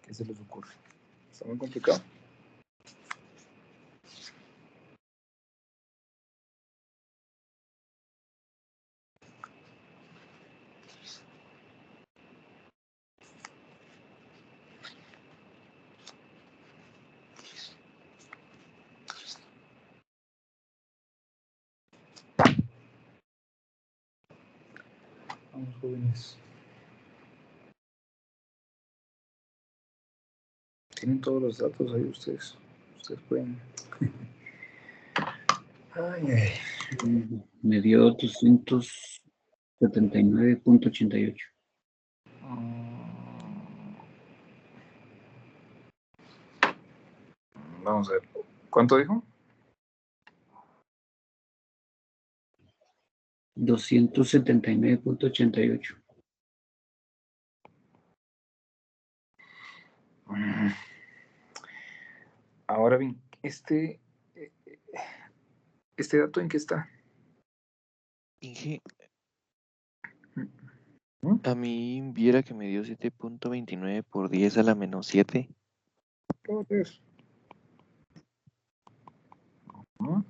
Speaker 1: ¿qué se les ocurre? ¿Está muy complicado? Vamos, jóvenes. Tienen todos los datos ahí ustedes. Ustedes pueden. Ay, ay.
Speaker 7: Me dio 279.88.
Speaker 1: Vamos a ver. ¿Cuánto dijo?
Speaker 7: 279.88.
Speaker 1: Ahora bien, ¿este dato en qué está?
Speaker 8: Inge,
Speaker 1: ¿Mm?
Speaker 8: a mí viera que me dio 7.29 por 10 a la menos 7.
Speaker 1: ¿Cómo es? ¿Mm?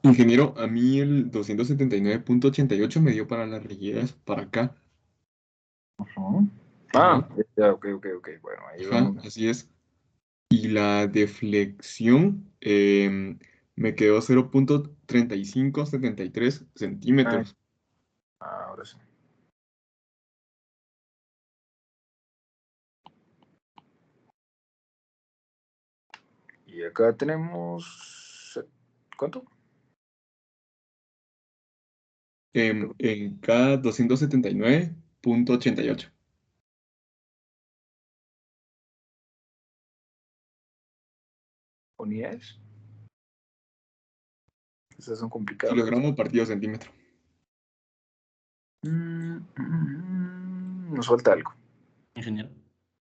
Speaker 9: Ingeniero, a mí el 279.88 me dio para las rigidez, para acá.
Speaker 1: Ajá. Ah,
Speaker 9: Ajá,
Speaker 1: ya, ok. Bueno, ahí
Speaker 9: ajá,
Speaker 1: vamos.
Speaker 9: así es. Y la deflexión me quedó 0.3573
Speaker 1: Ah,
Speaker 9: centímetros.
Speaker 1: ahora sí. Y acá tenemos. ¿Cuánto?
Speaker 9: En cada 279.88.
Speaker 1: ¿Unidades? Esas son complicadas.
Speaker 9: Kilogramo partido centímetro.
Speaker 1: Nos falta algo.
Speaker 10: Ingeniero.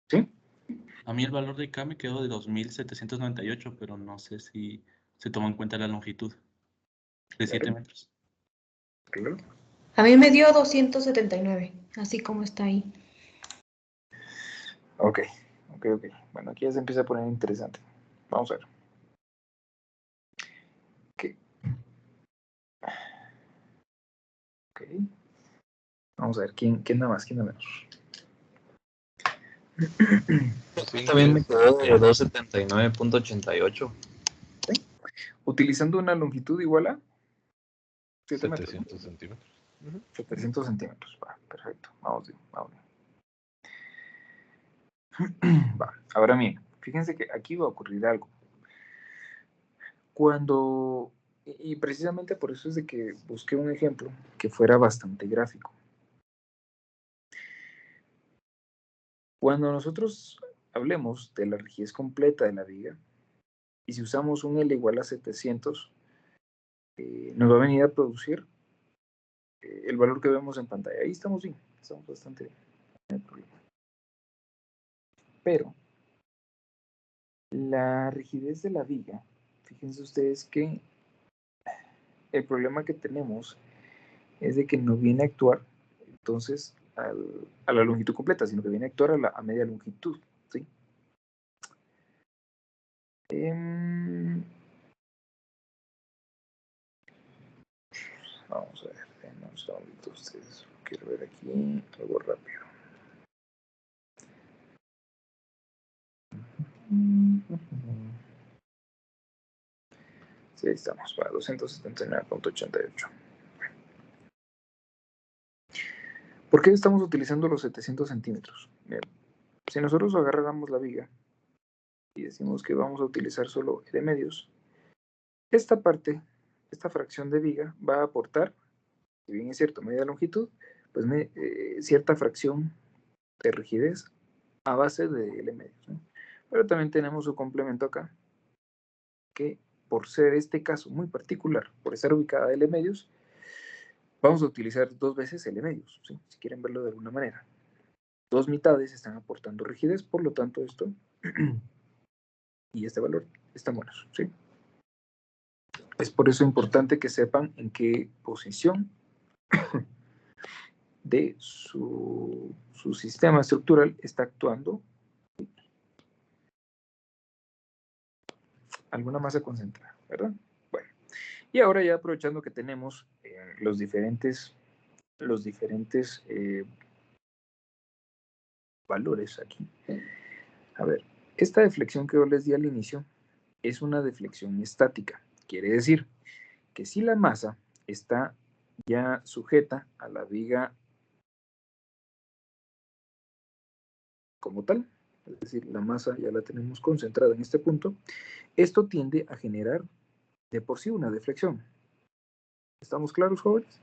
Speaker 1: ¿Sí?
Speaker 10: A mí el valor de K me quedó de 2.798, pero no sé si se toma en cuenta la longitud de 7 metros.
Speaker 1: Claro.
Speaker 4: A mí me dio 279, así como está ahí.
Speaker 1: Ok. Bueno, aquí ya se empieza a poner interesante. Vamos a ver. ¿Qué? Ok. Vamos a ver, ¿quién da más? ¿Quién da menos?
Speaker 5: Sí,
Speaker 11: También me
Speaker 5: es
Speaker 11: quedó de 279.88.
Speaker 1: ¿Sí? Utilizando una longitud igual a 7 metros.
Speaker 5: 700 centímetros.
Speaker 1: 700 centímetros. Va, perfecto. Vamos bien, vamos bien. Va, ahora miren, fíjense que aquí va a ocurrir algo. Cuando, y precisamente por eso es de que busqué un ejemplo que fuera bastante gráfico. Cuando nosotros hablemos de la rigidez completa de la viga, y si usamos un L igual a 700, nos va a venir a producir el valor que vemos en pantalla. Ahí estamos bien, estamos bastante bien, no hay problema. Pero la rigidez de la viga, fíjense ustedes que el problema que tenemos es de que no viene a actuar entonces a la longitud completa, sino que viene a actuar a media longitud, ¿sí? Vamos a ver, denme un segundito ustedes. Quiero ver aquí algo rápido. Sí, ahí estamos, para 279.88. ¿Por qué estamos utilizando los 700 centímetros? Bien, si nosotros agarráramos la viga y decimos que vamos a utilizar solo L medios, esta parte, esta fracción de viga va a aportar, si bien es cierto, media longitud, pues cierta fracción de rigidez a base de L medios, ¿no? Pero también tenemos su complemento acá, que por ser este caso muy particular, por estar ubicada L medios, vamos a utilizar 2 veces L medios, ¿sí? Si quieren verlo de alguna manera. 2 mitades están aportando rigidez, por lo tanto esto y este valor están buenos, ¿sí? Es por eso importante que sepan en qué posición de su sistema estructural está actuando alguna masa concentrada, ¿verdad? Bueno, y ahora ya aprovechando que tenemos los diferentes valores aquí. A ver, esta deflexión que yo les di al inicio es una deflexión estática. Quiere decir que si la masa está ya sujeta a la viga como tal, es decir, la masa ya la tenemos concentrada en este punto, esto tiende a generar de por sí una deflexión. ¿Estamos claros, jóvenes?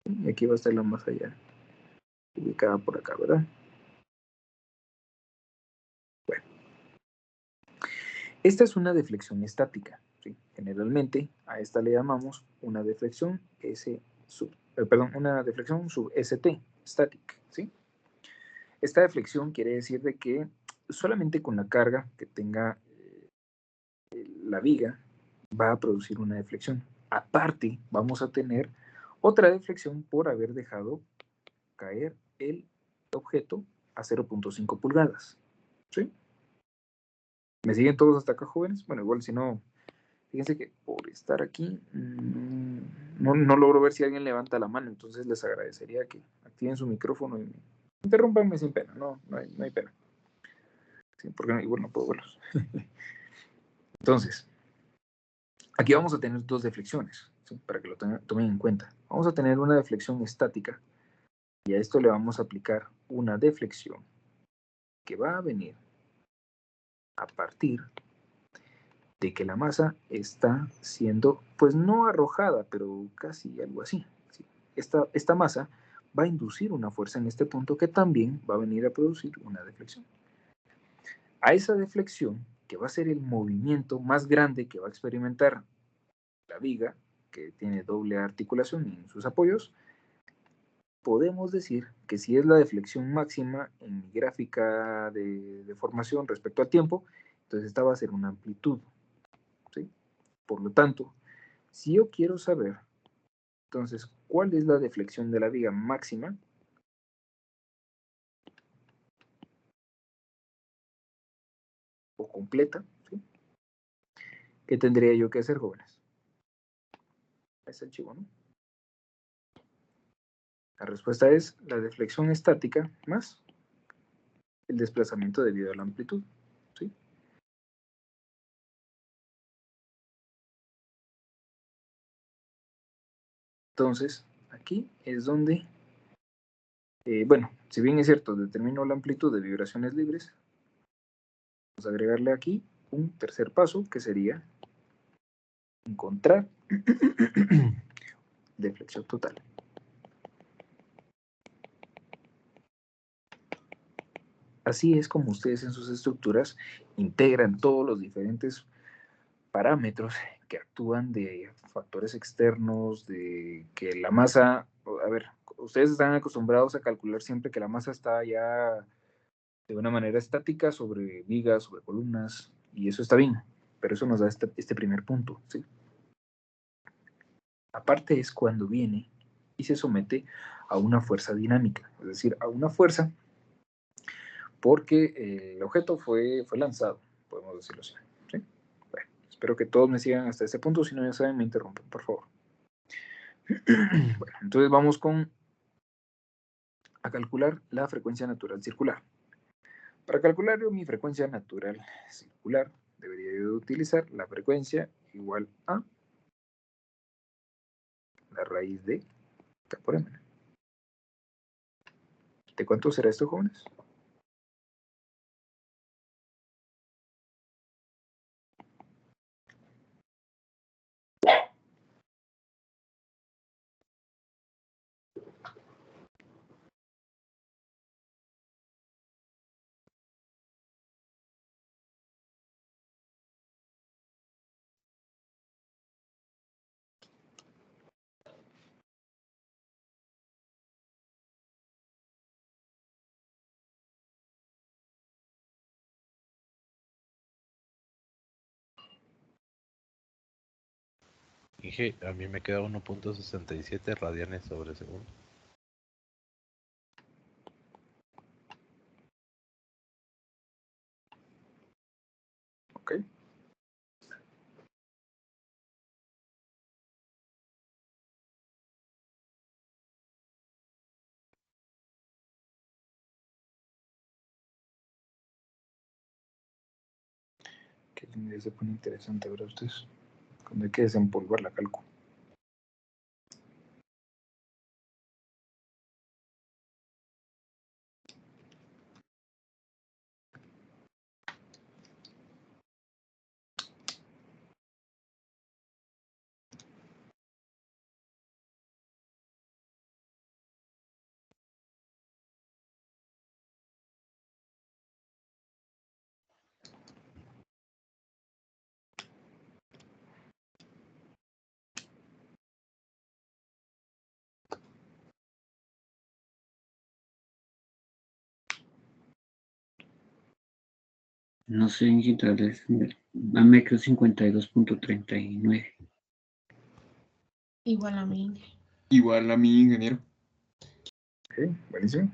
Speaker 1: Y aquí va a estar la masa ya ubicada por acá, ¿verdad? Bueno. Esta es una deflexión estática, ¿sí? Generalmente a esta le llamamos una deflexión una deflexión sub ST, static, ¿sí? Esta deflexión quiere decir de que solamente con la carga que tenga la viga va a producir una deflexión. Aparte, vamos a tener otra deflexión por haber dejado caer el objeto a 0.5 pulgadas. ¿Sí? ¿Me siguen todos hasta acá, jóvenes? Bueno, igual si no, fíjense que por estar aquí no logro ver si alguien levanta la mano, entonces les agradecería que activen su micrófono y interrúmpanme sin pena, no hay pena. Sí, porque igual no puedo verlos. Entonces, aquí vamos a tener 2 deflexiones, ¿sí? Para que lo tomen en cuenta. Vamos a tener una deflexión estática y a esto le vamos a aplicar una deflexión que va a venir a partir de que la masa está siendo, pues no arrojada, pero casi algo así, ¿sí? Esta masa va a inducir una fuerza en este punto que también va a venir a producir una deflexión. A esa deflexión, que va a ser el movimiento más grande que va a experimentar la viga, que tiene doble articulación en sus apoyos, podemos decir que si es la deflexión máxima en mi gráfica de deformación respecto al tiempo, entonces esta va a ser una amplitud, ¿sí? Por lo tanto, si yo quiero saber, entonces, cuál es la deflexión de la viga máxima, o completa, ¿sí? ¿Qué tendría yo que hacer, jóvenes? Es el chivo, ¿no? La respuesta es la deflexión estática más el desplazamiento debido a la amplitud, ¿sí? Entonces, aquí es donde, bueno, si bien es cierto, determino la amplitud de vibraciones libres, vamos a agregarle aquí un tercer paso, que sería encontrar deflexión total. Así es como ustedes en sus estructuras integran todos los diferentes parámetros que actúan de factores externos, de que la masa, a ver, ustedes están acostumbrados a calcular siempre que la masa está ya de una manera estática sobre vigas, sobre columnas, y eso está bien, pero eso nos da este primer punto, ¿sí? Aparte es cuando viene y se somete a una fuerza dinámica, es decir, a una fuerza porque el objeto fue lanzado, podemos decirlo así, ¿sí? Bueno, espero que todos me sigan hasta este punto, si no ya saben, me interrumpen, por favor. Bueno, entonces vamos a calcular la frecuencia natural circular. Para calcular yo mi frecuencia natural circular, debería de utilizar la frecuencia igual a la raíz de K por M. ¿De cuánto será esto, jóvenes?
Speaker 5: Dije, a mí me queda 1.67 radianes sobre segundo.
Speaker 1: Ok. Que se pone interesante, ¿verdad ustedes? Cuando hay que desempolvar la calco.
Speaker 7: No sé en qué tal es. Me quedó 52.39.
Speaker 11: Igual a mí.
Speaker 9: Igual a mi ingeniero.
Speaker 1: Ok, buenísimo.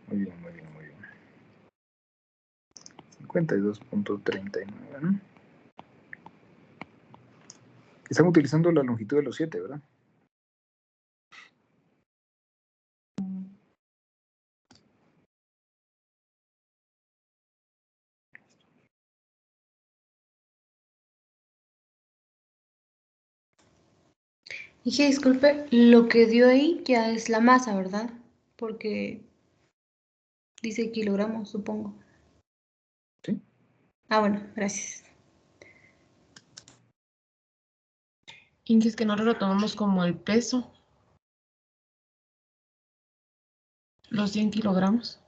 Speaker 1: Muy bien, muy bien, muy bien. 52.39, ¿no? Están utilizando la longitud de los 7, ¿verdad?
Speaker 4: Dije, disculpe, lo que dio ahí ya es la masa, ¿verdad? Porque dice kilogramos, supongo.
Speaker 1: Sí.
Speaker 4: Ah, bueno, gracias.
Speaker 11: Inge, es que no lo tomamos como el peso. Los 100 kilogramos.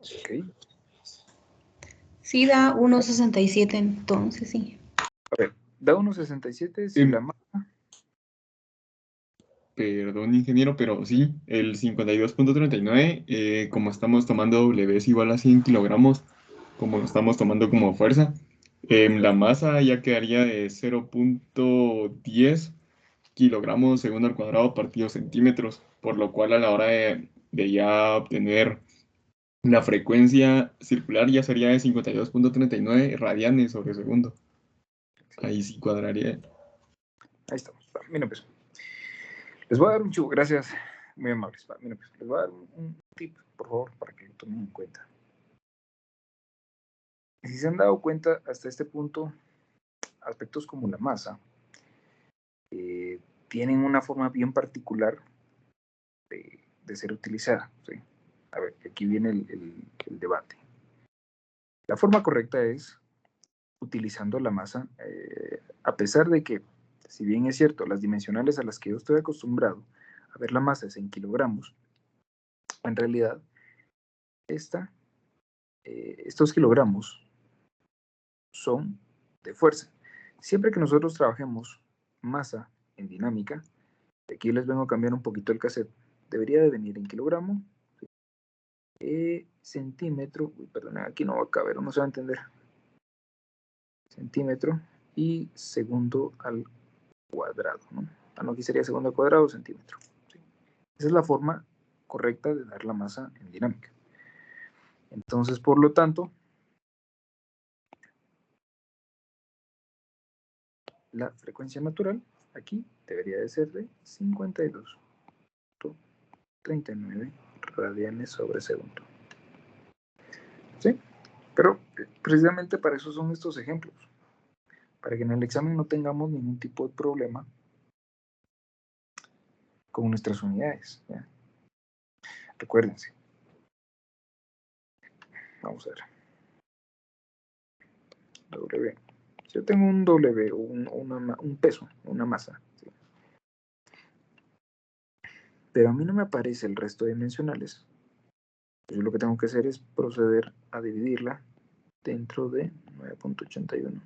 Speaker 1: Ok.
Speaker 4: Sí, da 1.67, entonces sí.
Speaker 1: A ver, da 1.67 si la masa.
Speaker 9: Perdón, ingeniero, pero sí, el 52.39, como estamos tomando W es igual a 100 kilogramos, como lo estamos tomando como fuerza, la masa ya quedaría de 0.10 kilogramos segundo al cuadrado partido centímetros, por lo cual a la hora de ya obtener la frecuencia circular ya sería de 52.39 radianes sobre segundo. Ahí sí cuadraría.
Speaker 1: Ahí estamos. Miren, pues. Les voy a dar un chivo, gracias, muy amables. Miren, pues, les voy a dar un tip, por favor, para que lo tomen en cuenta. Y si se han dado cuenta hasta este punto, aspectos como la masa tienen una forma bien particular de ser utilizada, ¿sí? A ver, aquí viene el debate. La forma correcta es utilizando la masa, a pesar de que, si bien es cierto, las dimensionales a las que yo estoy acostumbrado a ver la masa es en kilogramos, en realidad estos kilogramos son de fuerza. Siempre que nosotros trabajemos masa en dinámica, aquí les vengo a cambiar un poquito el cassette, debería de venir en kilogramo, centímetro, perdón, aquí no va a caber, no se va a entender, centímetro y segundo al cuadrado, ¿no? No, aquí sería segundo al cuadrado, centímetro. ¿Sí? Esa es la forma correcta de dar la masa en dinámica. Entonces, por lo tanto, la frecuencia natural aquí debería de ser de 52.39 radianes sobre segundo. ¿Sí? Pero precisamente para eso son estos ejemplos, para que en el examen no tengamos ningún tipo de problema con nuestras unidades, ¿ya? Recuérdense. Vamos a ver. W. Si yo tengo un W, un peso, una masa, ¿sí? Pero a mí no me aparece el resto de dimensionales, yo lo que tengo que hacer es proceder a dividirla dentro de 9.81.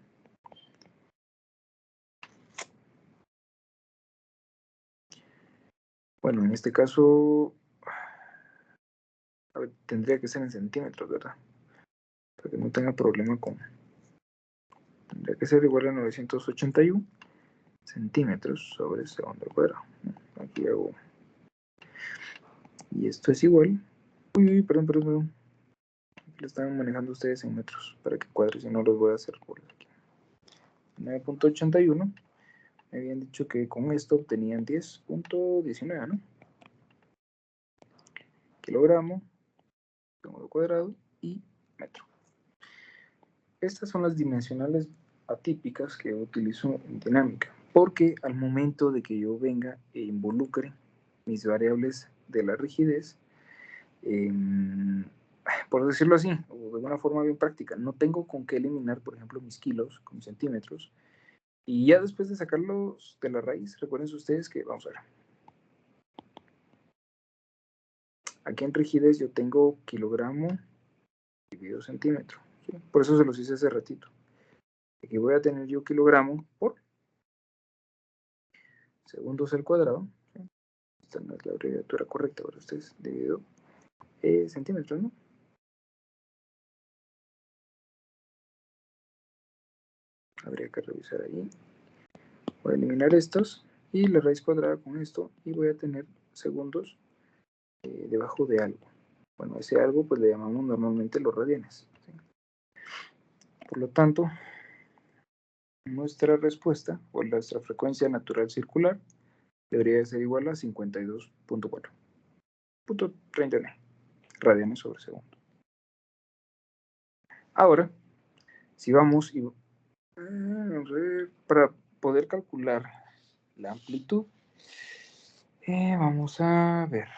Speaker 1: Bueno, en este caso, a ver, tendría que ser en centímetros, ¿verdad? Para que no tenga problema con... Tendría que ser igual a 981 centímetros sobre segundo al cuadrado. Aquí hago... Y esto es igual... Uy, perdón. Lo están manejando ustedes en metros para que cuadre, si no los voy a hacer por aquí. 9.81. Me habían dicho que con esto obtenían 10.19, ¿no? Kilogramo, segundo cuadrado y metro. Estas son las dimensionales atípicas que yo utilizo en dinámica, porque al momento de que yo venga e involucre mis variables de la rigidez, por decirlo así, o de una forma bien práctica, no tengo con qué eliminar, por ejemplo, mis kilos con mis centímetros, y ya después de sacarlos de la raíz, recuerden ustedes que, vamos a ver, aquí en rigidez yo tengo kilogramo dividido centímetro, ¿sí? Por eso se los hice hace ratito. Aquí voy a tener yo kilogramo por segundos al cuadrado, ¿sí? Esta no es la abreviatura correcta para ustedes, dividido centímetros, ¿no? Habría que revisar ahí. Voy a eliminar estos y la raíz cuadrada con esto y voy a tener segundos debajo de algo. Bueno, ese algo pues le llamamos normalmente los radianes, ¿sí? Por lo tanto, nuestra respuesta o nuestra frecuencia natural circular debería ser igual a 52.4.39 radianes sobre segundo. Ahora, si vamos y vamos a ver, para poder calcular la amplitud, vamos a ver.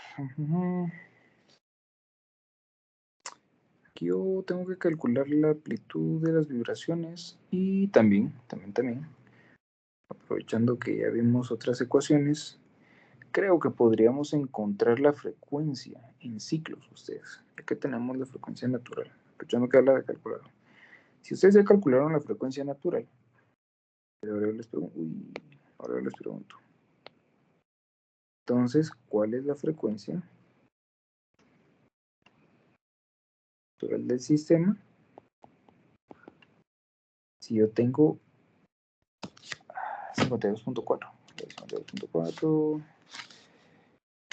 Speaker 1: Aquí yo tengo que calcular la amplitud de las vibraciones y también, aprovechando que ya vimos otras ecuaciones, creo que podríamos encontrar la frecuencia en ciclos ustedes, ya que tenemos la frecuencia natural, aprovechando que habla de calcular. Si ustedes ya calcularon la frecuencia natural, ahora les pregunto, entonces, ¿cuál es la frecuencia natural del sistema si yo tengo 52.4? 52.4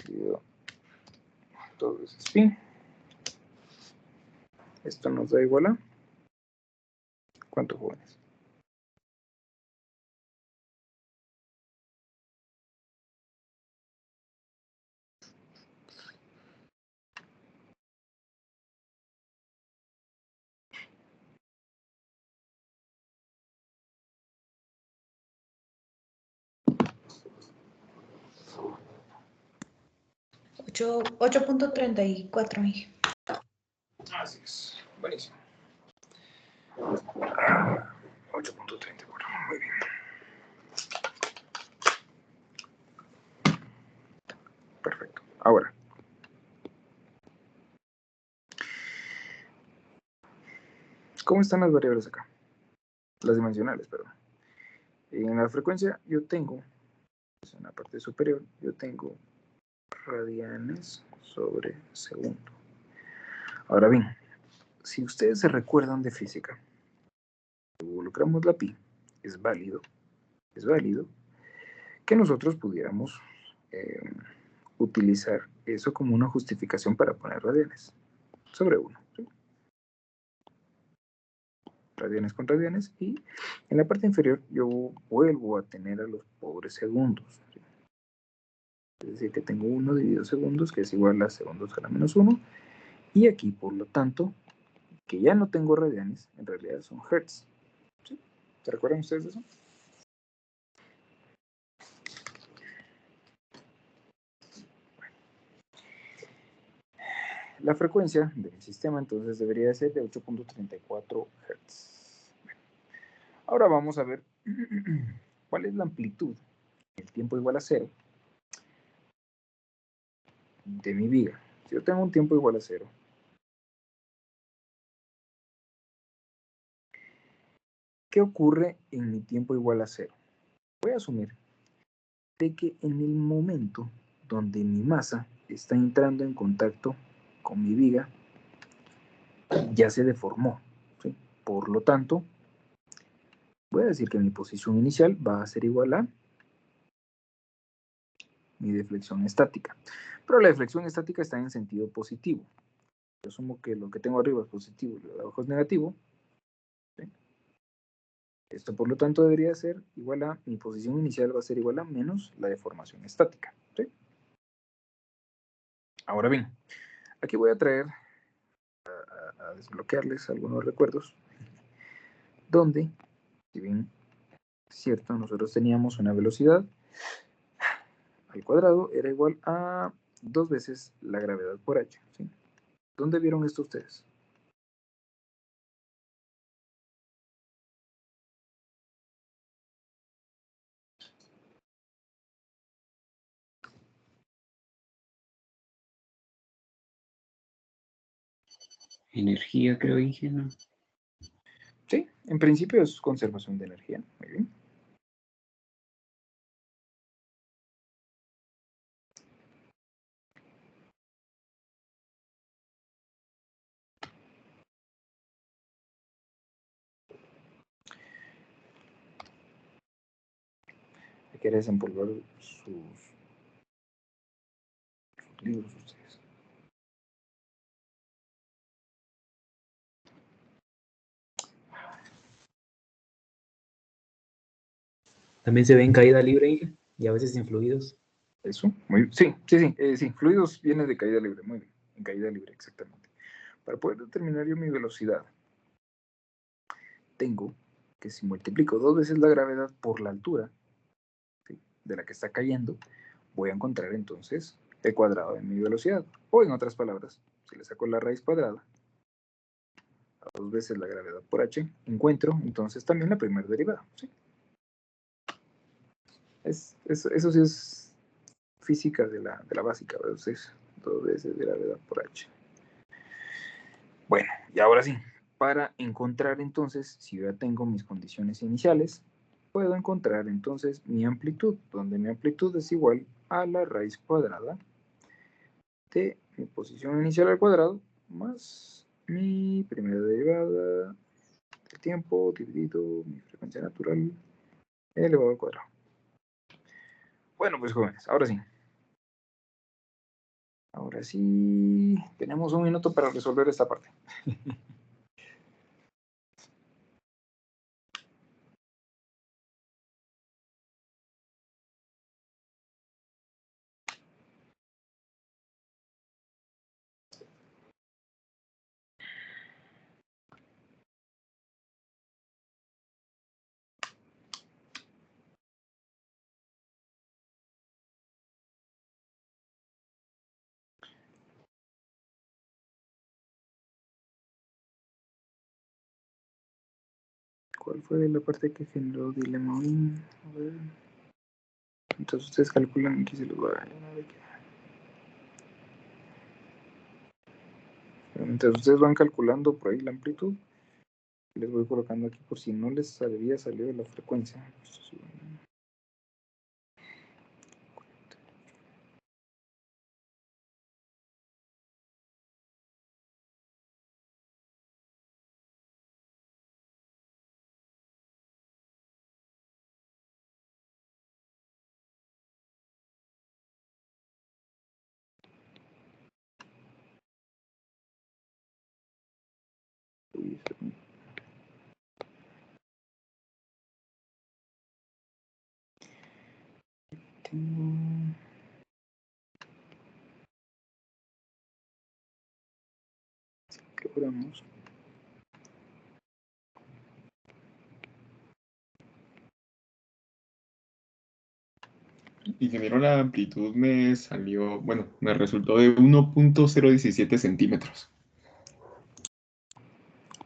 Speaker 1: dividido 2 veces pi. Esto nos da igual a ¿cuánto, jóvenes?
Speaker 4: 8.34, Inge.
Speaker 1: Así es. Buenísimo. 8.34. Muy bien. Perfecto. Ahora. ¿Cómo están las variables acá? Las dimensionales, perdón. En la frecuencia yo tengo, pues en la parte superior, yo tengo radianes sobre segundo. Ahora bien, si ustedes se recuerdan de física, involucramos la pi, es válido que nosotros pudiéramos utilizar eso como una justificación para poner radianes sobre 1. ¿Sí? Radianes con radianes, y en la parte inferior yo vuelvo a tener a los pobres segundos. ¿Sí? Es decir, que tengo 1 dividido segundos, que es igual a segundos a la menos 1, y aquí, por lo tanto, que ya no tengo radianes, en realidad son hertz. ¿Sí? ¿Se recuerdan ustedes de eso? La frecuencia de mi sistema entonces debería ser de 8.34 Hz. Ahora vamos a ver cuál es la amplitud, el tiempo igual a 0, de mi viga. Si yo tengo un tiempo igual a 0, ¿qué ocurre en mi tiempo igual a 0? Voy a asumir de que en el momento donde mi masa está entrando en contacto con mi viga, ya se deformó. ¿Sí? Por lo tanto, voy a decir que mi posición inicial va a ser igual a mi deflexión estática. Pero la deflexión estática está en sentido positivo. Yo asumo que lo que tengo arriba es positivo y lo de abajo es negativo. ¿Sí? Esto, por lo tanto, debería ser igual a, mi posición inicial va a ser igual a menos la deformación estática. ¿Sí? Ahora bien, aquí voy a traer a desbloquearles algunos recuerdos donde, si bien es cierto, nosotros teníamos una velocidad al cuadrado era igual a 2 veces la gravedad por h. ¿Sí? ¿Dónde vieron esto ustedes?
Speaker 7: Energía, creo, Inge.
Speaker 1: Sí, en principio es conservación de energía. Muy bien. Hay que desempolvar sus libros ustedes.
Speaker 6: También se ve en caída libre, Inge, y a veces en fluidos.
Speaker 1: Eso, sí, fluidos viene de caída libre, muy bien, en caída libre, exactamente. Para poder determinar yo mi velocidad, tengo que si multiplico 2 veces la gravedad por la altura, ¿sí?, de la que está cayendo, voy a encontrar entonces el cuadrado de mi velocidad. O en otras palabras, si le saco la raíz cuadrada a 2 veces la gravedad por h, encuentro entonces también la primera derivada. ¿Sí? Eso sí es física de la básica, ¿verdad? Entonces, 2 veces gravedad por h. Bueno, y ahora sí, para encontrar entonces, si yo ya tengo mis condiciones iniciales, puedo encontrar entonces mi amplitud, donde mi amplitud es igual a la raíz cuadrada de mi posición inicial al cuadrado más mi primera derivada del tiempo dividido mi frecuencia natural elevado al cuadrado. Bueno, pues jóvenes, ahora sí, tenemos un minuto para resolver esta parte. ¿Cuál fue la parte que generó dilema? A ver. Entonces ustedes calculan aquí se los va a llenar aquí. Mientras ustedes van calculando por ahí la amplitud, les voy colocando aquí por si no les había salido de la frecuencia. Quebramos.
Speaker 9: Ingeniero, la amplitud me salió, bueno, me resultó de 1.017 centímetros.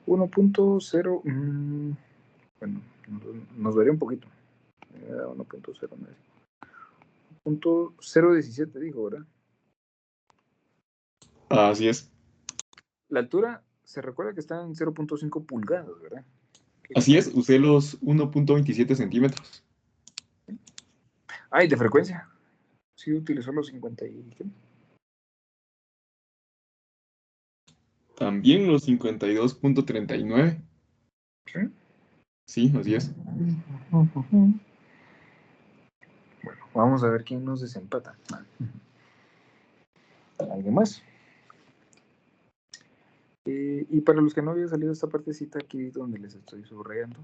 Speaker 1: 1.0, bueno, nos varía un poquito. 1.09. 1.017 dijo, ¿verdad?
Speaker 9: Así es.
Speaker 1: La altura se recuerda que está en 0.5 pulgadas, ¿verdad?
Speaker 9: Así es, usé los 1.27 centímetros.
Speaker 1: Ah, y de frecuencia. Sí, utilizó los 50 y... ¿qué?
Speaker 9: También los 52.39.
Speaker 1: ¿Sí?
Speaker 9: Sí, así es.
Speaker 1: Bueno, vamos a ver quién nos desempata. ¿Alguien más? Y para los que no había salido esta partecita aquí donde les estoy subrayando,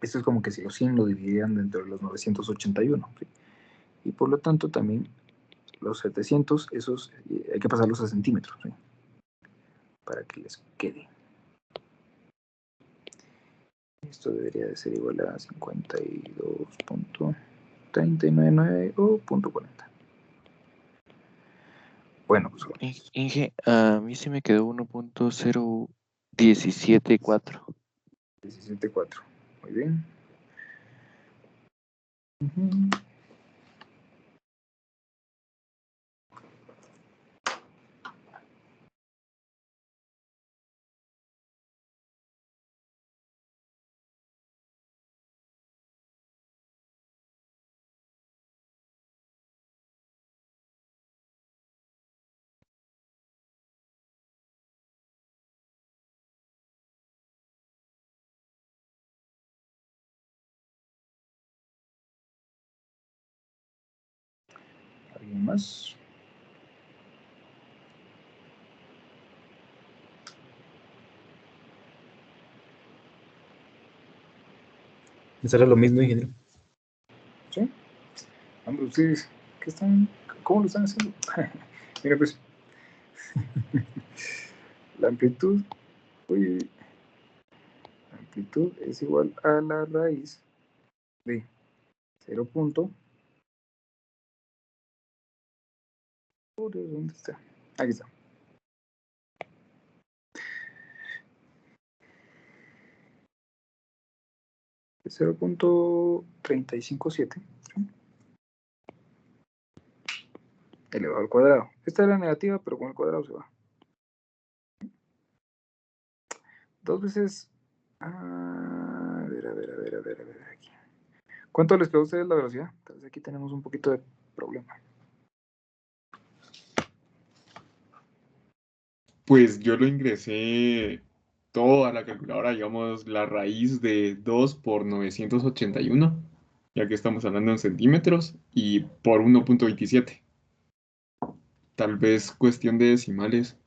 Speaker 1: esto es como que si los 100 lo dividieran dentro de los 981, ¿sí? Y por lo tanto también los 700, esos hay que pasarlos a centímetros, ¿sí? Para que les quede. Esto debería de ser igual a 52.399 o .40. Bueno, pues
Speaker 8: Inge, a mí sí me quedó 1.0174.
Speaker 1: 17.4. Muy bien. ¿Alguien más?
Speaker 6: ¿Les hará lo mismo, ingeniero?
Speaker 1: ¿Sí? Hombre, ustedes, ¿qué están? ¿Cómo lo están haciendo? Mira, pues, la amplitud, oye, la amplitud es igual a la raíz de 0. ¿Dónde está? Aquí está. De 0.357, ¿sí? Elevado al cuadrado. Esta era negativa, pero con el cuadrado se va. 2 veces... A ver, aquí. ¿Cuánto les quedó a ustedes la velocidad? Entonces aquí tenemos un poquito de problema.
Speaker 9: Pues yo lo ingresé todo a la calculadora, digamos, la raíz de 2 por 981, ya que estamos hablando en centímetros, y por 1.27. Tal vez cuestión de decimales.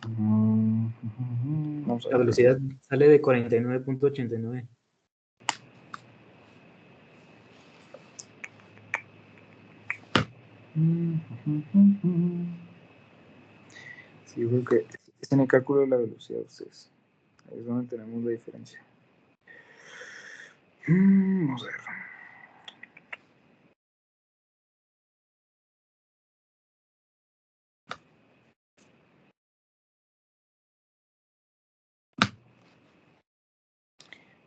Speaker 1: Vamos a
Speaker 6: La
Speaker 1: ver.
Speaker 6: velocidad sale de 49.89.
Speaker 1: Sí, yo creo que es en el cálculo de la velocidad de ustedes. Ahí es donde tenemos la diferencia. Vamos a ver.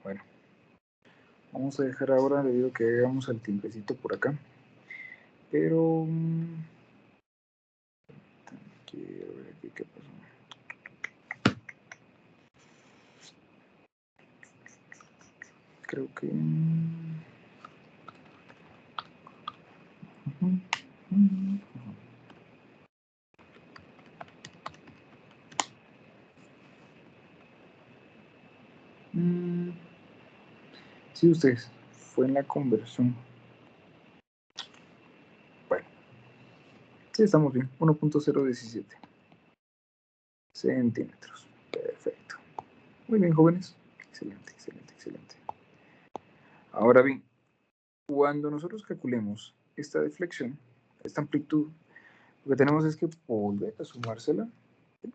Speaker 1: Bueno, vamos a dejar ahora debido a que llegamos al tiempecito por acá. Pero quiero ver aquí qué pasó. Creo que sí, ustedes fue en la conversión. Bueno, sí, estamos bien. 1.017 centímetros. Perfecto. Muy bien, jóvenes. Excelente, excelente, excelente. Ahora bien, cuando nosotros calculemos esta deflexión, esta amplitud, lo que tenemos es que volver a sumársela. ¿Sí?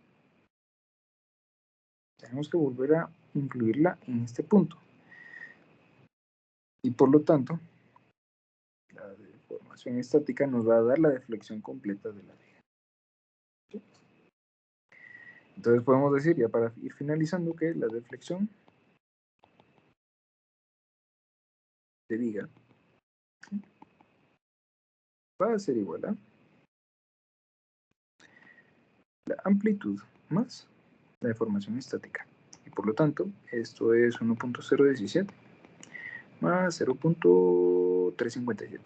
Speaker 1: Tenemos que volver a incluirla en este punto. Y por lo tanto, la deformación estática nos va a dar la deflexión completa de la viga. ¿Sí? Entonces podemos decir, ya para ir finalizando, que la deflexión de viga, ¿sí?, va a ser igual a la amplitud más la deformación estática. Y por lo tanto, esto es 1.017 más 0.357.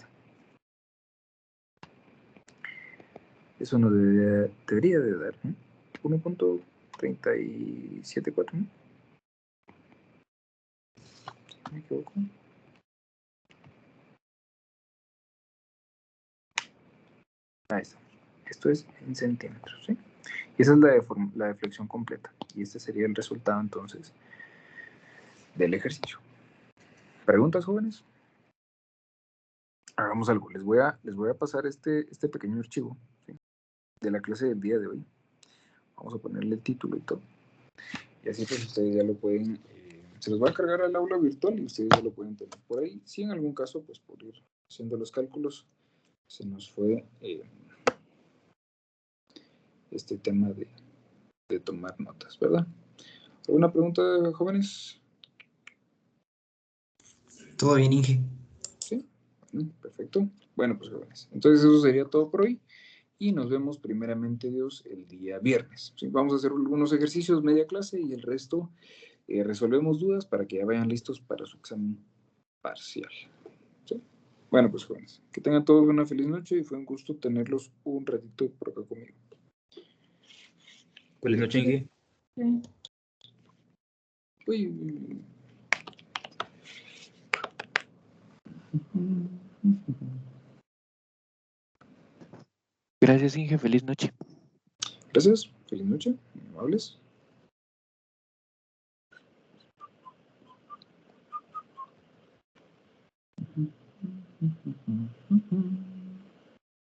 Speaker 1: Eso nos debería de dar 1.374. ¿No? Si no me equivoco. Ahí está. Esto es en centímetros, ¿sí? Y esa es la deflexión completa. Y este sería el resultado, entonces, del ejercicio. ¿Preguntas, jóvenes? Hagamos algo. Les voy a pasar este pequeño archivo, ¿sí?, de la clase del día de hoy. Vamos a ponerle el título y todo. Y así pues ustedes ya lo pueden... se los va a cargar al aula virtual y ustedes ya lo pueden tener por ahí. Si en algún caso, pues por ir haciendo los cálculos, se nos fue este tema de tomar notas, ¿verdad? ¿Alguna pregunta, jóvenes?
Speaker 3: Todo bien, Inge.
Speaker 1: Sí, perfecto. Bueno, pues jóvenes, entonces eso sería todo por hoy y nos vemos primeramente Dios el día viernes. ¿Sí? Vamos a hacer algunos ejercicios media clase y el resto resolvemos dudas para que ya vayan listos para su examen parcial. ¿Sí? Bueno, pues jóvenes, que tengan todos una feliz noche y fue un gusto tenerlos un ratito por acá conmigo.
Speaker 6: Feliz noche, Inge.
Speaker 1: Uy.
Speaker 8: Gracias, Inge. Feliz noche.
Speaker 1: Gracias. Feliz noche. Muy amables.